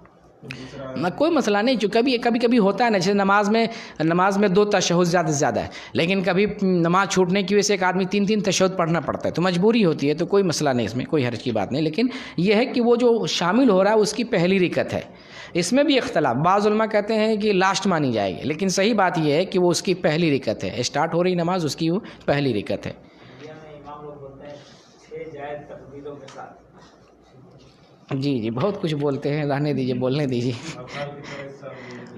کوئی مسئلہ نہیں، جو کبھی ہوتا ہے نا، جیسے نماز میں 2 تشہد زیادہ ہے، لیکن کبھی نماز چھوٹنے کی وجہ سے ایک آدمی 3 تشہد پڑھنا پڑتا ہے، تو مجبوری ہوتی ہے، تو کوئی مسئلہ نہیں، اس میں کوئی حرج کی بات نہیں، لیکن یہ ہے کہ وہ جو شامل ہو رہا ہے اس کی پہلی رکعت ہے، اس میں بھی اختلاف، بعض علماء کہتے ہیں کہ لاسٹ مانی جائے گی، لیکن صحیح بات یہ ہے کہ وہ اس کی پہلی رکعت ہے، اسٹارٹ ہو رہی نماز اس کی وہ پہلی رکعت ہے۔ جی بہت کچھ بولتے ہیں، رہنے دیجیے، بولنے دیجیے۔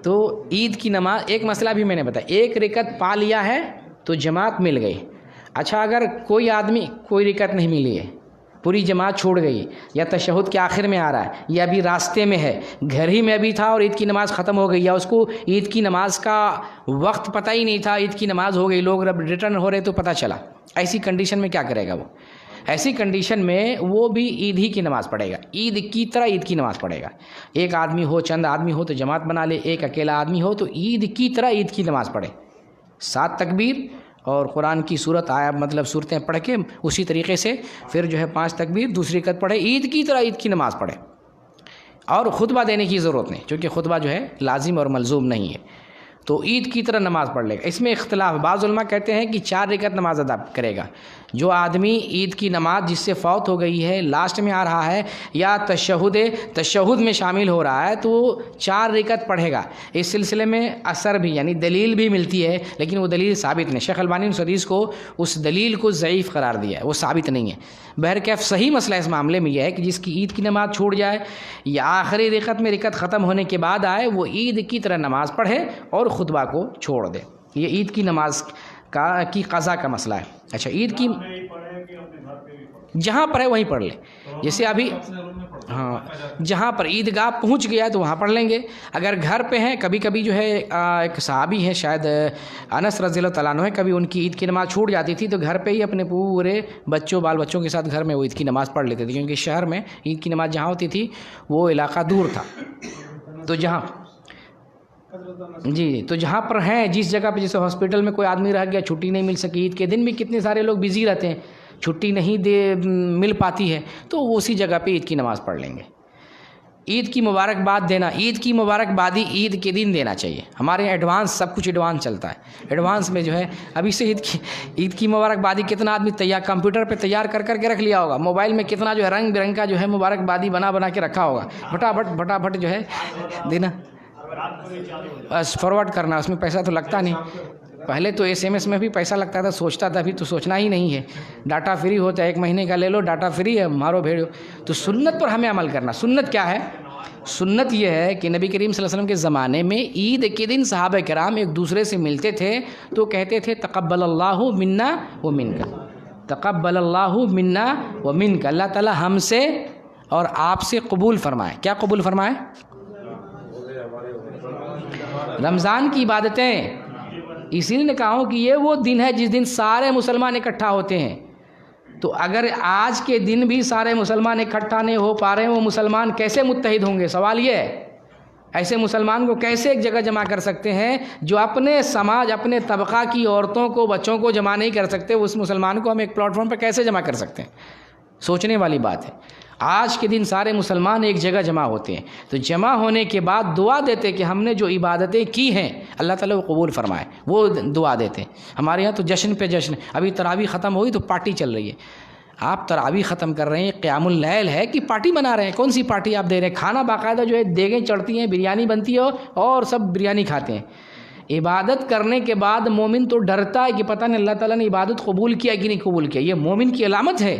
تو عید کی نماز، ایک مسئلہ بھی میں نے بتایا، 1 رکعت پا لیا ہے تو جماعت مل گئی۔ اچھا، اگر کوئی آدمی کوئی رکعت نہیں ملی ہے، پوری جماعت چھوڑ گئی، یا تشہد کے آخر میں آ رہا ہے، یا ابھی راستے میں ہے، گھر ہی میں ابھی تھا اور عید کی نماز ختم ہو گئی، یا اس کو عید کی نماز کا وقت پتہ ہی نہیں تھا، عید کی نماز ہو گئی، لوگ اب ریٹرن ہو رہے تو پتہ چلا، ایسی کنڈیشن میں کیا کرے گا وہ؟ ایسی کنڈیشن میں وہ بھی عید ہی کی نماز پڑھے گا، عید کی طرح عید کی نماز پڑھے گا۔ ایک آدمی ہو، چند آدمی ہو تو جماعت بنا لے، ایک اکیلا آدمی ہو تو عید کی طرح عید کی نماز پڑھے، 7 تکبیر اور قرآن کی صورت مطلب صورتیں پڑھ کے اسی طریقے سے پھر جو ہے 5 تکبیر، دوسری رکعت پڑھے، عید کی طرح عید کی نماز پڑھے، اور خطبہ دینے کی ضرورت نہیں، کیونکہ خطبہ جو ہے لازم اور ملزوم نہیں ہے، تو عید کی طرح نماز پڑھ لے گا۔ اس میں اختلاف، بعض علماء کہتے ہیں کہ 4 رکعت نماز ادا کرے گا۔ جو آدمی عید کی نماز جس سے فوت ہو گئی ہے، لاسٹ میں آ رہا ہے یا تشہد میں شامل ہو رہا ہے، تو 4 رکعت پڑھے گا۔ اس سلسلے میں اثر بھی، یعنی دلیل بھی ملتی ہے، لیکن وہ دلیل ثابت نہیں، شیخ البانی نے اس حدیث کو، اس دلیل کو ضعیف قرار دیا ہے، وہ ثابت نہیں ہے۔ بہرکیف صحیح مسئلہ اس معاملے میں یہ ہے کہ جس کی عید کی نماز چھوٹ جائے یا آخری رکعت میں رکعت ختم ہونے کے بعد آئے، وہ عید کی طرح نماز پڑھے اور خطبہ کو چھوڑ دے۔ یہ عید کی نماز کی قضا کا مسئلہ ہے۔ اچھا، عید کی جہاں پر ہے وہیں پڑھ لے، جیسے ابھی جہاں پر عیدگاہ پہنچ گیا تو وہاں پڑھ لیں گے۔ اگر گھر پہ ہیں، کبھی جو ہے ایک صحابی ہے شاید انس رضی اللہ تعالیٰ عنہ ہے، کبھی ان کی عید کی نماز چھوٹ جاتی تھی تو گھر پہ ہی اپنے پورے بال بچوں کے ساتھ گھر میں وہ عید کی نماز پڑھ لیتے تھے، کیونکہ شہر میں عید کی نماز جہاں ہوتی تھی وہ علاقہ دور تھا، تو جہاں پر ہیں، جس جگہ پہ، جیسے ہاسپٹل میں کوئی آدمی رہ گیا، چھٹی نہیں مل سکی، عید کے دن بھی کتنے سارے لوگ بزی رہتے ہیں، چھٹی نہیں مل پاتی ہے، تو وہ اسی جگہ پہ عید کی نماز پڑھ لیں گے۔ عید کی مبارکباد دینا، عید کی مبارکبادی عید کے دن دینا چاہیے. ہمارے یہاں ایڈوانس سب کچھ ایڈوانس چلتا ہے. ایڈوانس میں جو ہے ابھی سے عید کی مبارکبادی کتنا آدمی تیار کمپیوٹر پہ تیار کر کے رکھ لیا ہوگا. موبائل میں کتنا جو ہے رنگ برنگ کا جو ہے مبارکبادی بنا کے رکھا ہوگا. پھٹافٹ جو ہے دینا، بس فارورڈ کرنا. اس میں پیسہ تو لگتا نہیں. پہلے تو SMS میں بھی پیسہ لگتا تھا، سوچتا تھا. ابھی تو سوچنا ہی نہیں ہے. ڈاٹا فری ہوتا ہے، 1 مہینے کا لے لو، ڈاٹا فری ہے، مارو بھیڑو. تو سنت پر ہمیں عمل کرنا. سنت کیا ہے؟ سنت یہ ہے کہ نبی کریم صلی اللہ علیہ وسلم کے زمانے میں عید کے دن صحابہ کرام ایک دوسرے سے ملتے تھے تو کہتے تھے تقبل اللہ منا و منک، تقبل اللہ منا و منک. اللہ تعالی ہم سے اور آپ سے قبول فرمائے. کیا قبول فرمائے؟ رمضان کی عبادتیں. اسی لیے کہا ہوں کہ یہ وہ دن ہے جس دن سارے مسلمان اکٹھا ہوتے ہیں. تو اگر آج کے دن بھی سارے مسلمان اکٹھا نہیں ہو پا رہے ہیں، وہ مسلمان کیسے متحد ہوں گے؟ سوال یہ ہے. ایسے مسلمان کو کیسے ایک جگہ جمع کر سکتے ہیں جو اپنے سماج، اپنے طبقہ کی عورتوں کو، بچوں کو جمع نہیں کر سکتے؟ اس مسلمان کو ہم ایک پلیٹ فارم پہ کیسے جمع کر سکتے ہیں؟ سوچنے والی بات ہے. آج کے دن سارے مسلمان ایک جگہ جمع ہوتے ہیں تو جمع ہونے کے بعد دعا دیتے کہ ہم نے جو عبادتیں کی ہیں اللہ تعالیٰ وہ قبول فرمائے. وہ دعا دیتے ہیں. ہمارے یہاں تو جشن پہ جشن. ابھی تراویح ختم ہوئی تو پارٹی چل رہی ہے. آپ تراویح ختم کر رہے ہیں، قیام اللیل ہے کہ پارٹی بنا رہے ہیں؟ کون سی پارٹی آپ دے رہے ہیں؟ کھانا باقاعدہ جو ہے دیگیں چڑھتی ہیں، بریانی بنتی ہے اور سب بریانی کھاتے ہیں. عبادت کرنے کے بعد مومن تو ڈرتا ہے کہ پتہ نہیں اللہ تعالیٰ نے عبادت قبول کیا کہ نہیں قبول کیا. یہ مومن کی علامت ہے.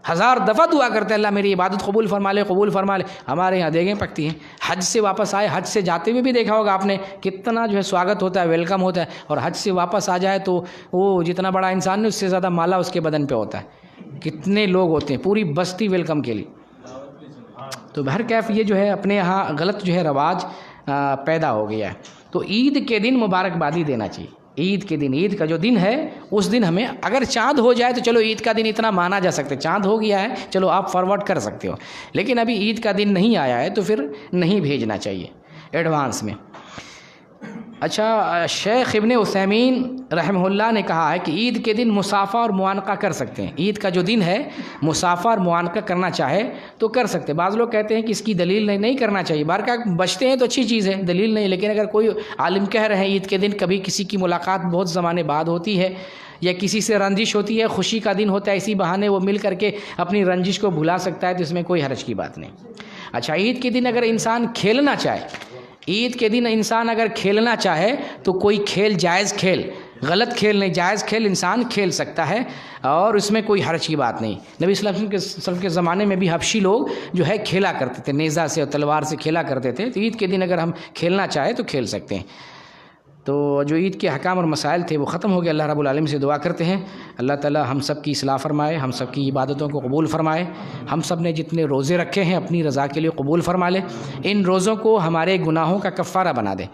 1000 دفعہ دعا کرتے ہیں اللہ میری عبادت قبول فرما لے، قبول فرما لے. ہمارے یہاں دیگیں پکتی ہیں. حج سے واپس آئے، حج سے جاتے ہوئے بھی دیکھا ہوگا آپ نے کتنا جو ہے سواگت ہوتا ہے، ویلکم ہوتا ہے. اور حج سے واپس آ جائے تو وہ جتنا بڑا انسان ہے اس سے زیادہ مالا اس کے بدن پہ ہوتا ہے. کتنے لوگ ہوتے ہیں، پوری بستی ویلکم کے لیے. تو بہرکیف یہ جو ہے اپنے یہاں غلط جو ہے رواج پیدا ہو گیا ہے. تو عید کے دن مبارکبادی دینا چاہیے. عید کے دن، عید کا جو دن ہے اس دن ہمیں، اگر چاند ہو جائے تو چلو عید کا دن اتنا مانا جا سکتا ہے، چاند ہو گیا ہے چلو آپ فارورڈ کر سکتے ہو. لیکن ابھی عید کا دن نہیں آیا ہے تو پھر نہیں بھیجنا چاہیے ایڈوانس میں. اچھا، شیخ ابن عثیمین رحمہ اللہ نے کہا ہے کہ عید کے دن مسافہ اور معانقہ کر سکتے ہیں. عید کا جو دن ہے مسافہ اور معانقہ کرنا چاہے تو کر سکتے. بعض لوگ کہتے ہیں کہ اس کی دلیل نہیں کرنا چاہیے. بارکاہ بچتے ہیں تو اچھی چیز ہے، دلیل نہیں. لیکن اگر کوئی عالم کہہ رہے ہیں عید کے دن کبھی کسی کی ملاقات بہت زمانے بعد ہوتی ہے یا کسی سے رنجش ہوتی ہے، خوشی کا دن ہوتا ہے، اسی بہانے وہ مل کر کے اپنی رنجش کو بھلا سکتا ہے تو اس میں کوئی حرج کی بات نہیں. اچھا، عید کے دن اگر انسان کھیلنا چاہے، عید کے دن انسان اگر کھیلنا چاہے تو کوئی کھیل، جائز کھیل، غلط کھیل نہیں، جائز کھیل انسان کھیل سکتا ہے اور اس میں کوئی حرج کی بات نہیں. نبی صلی اللہ علیہ وسلم کے زمانے میں بھی حبشی لوگ جو ہے کھیلا کرتے تھے، نیزہ سے اور تلوار سے کھیلا کرتے تھے. تو عید کے دن اگر ہم کھیلنا چاہے تو کھیل سکتے ہیں. تو جو عید کے حکام اور مسائل تھے وہ ختم ہو گئے. اللہ رب العالمین سے دعا کرتے ہیں اللہ تعالیٰ ہم سب کی اصلاح فرمائے، ہم سب کی عبادتوں کو قبول فرمائے. ہم سب نے جتنے روزے رکھے ہیں اپنی رضا کے لیے قبول فرما لے. ان روزوں کو ہمارے گناہوں کا کفارہ بنا دے.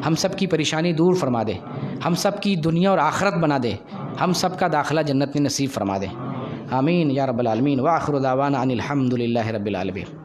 ہم سب کی پریشانی دور فرما دے. ہم سب کی دنیا اور آخرت بنا دے. ہم سب کا داخلہ جنت میں نصیب فرما دے. آمین یا رب العالمین. وآخر دعوانا ان الحمد للہ رب العالمین.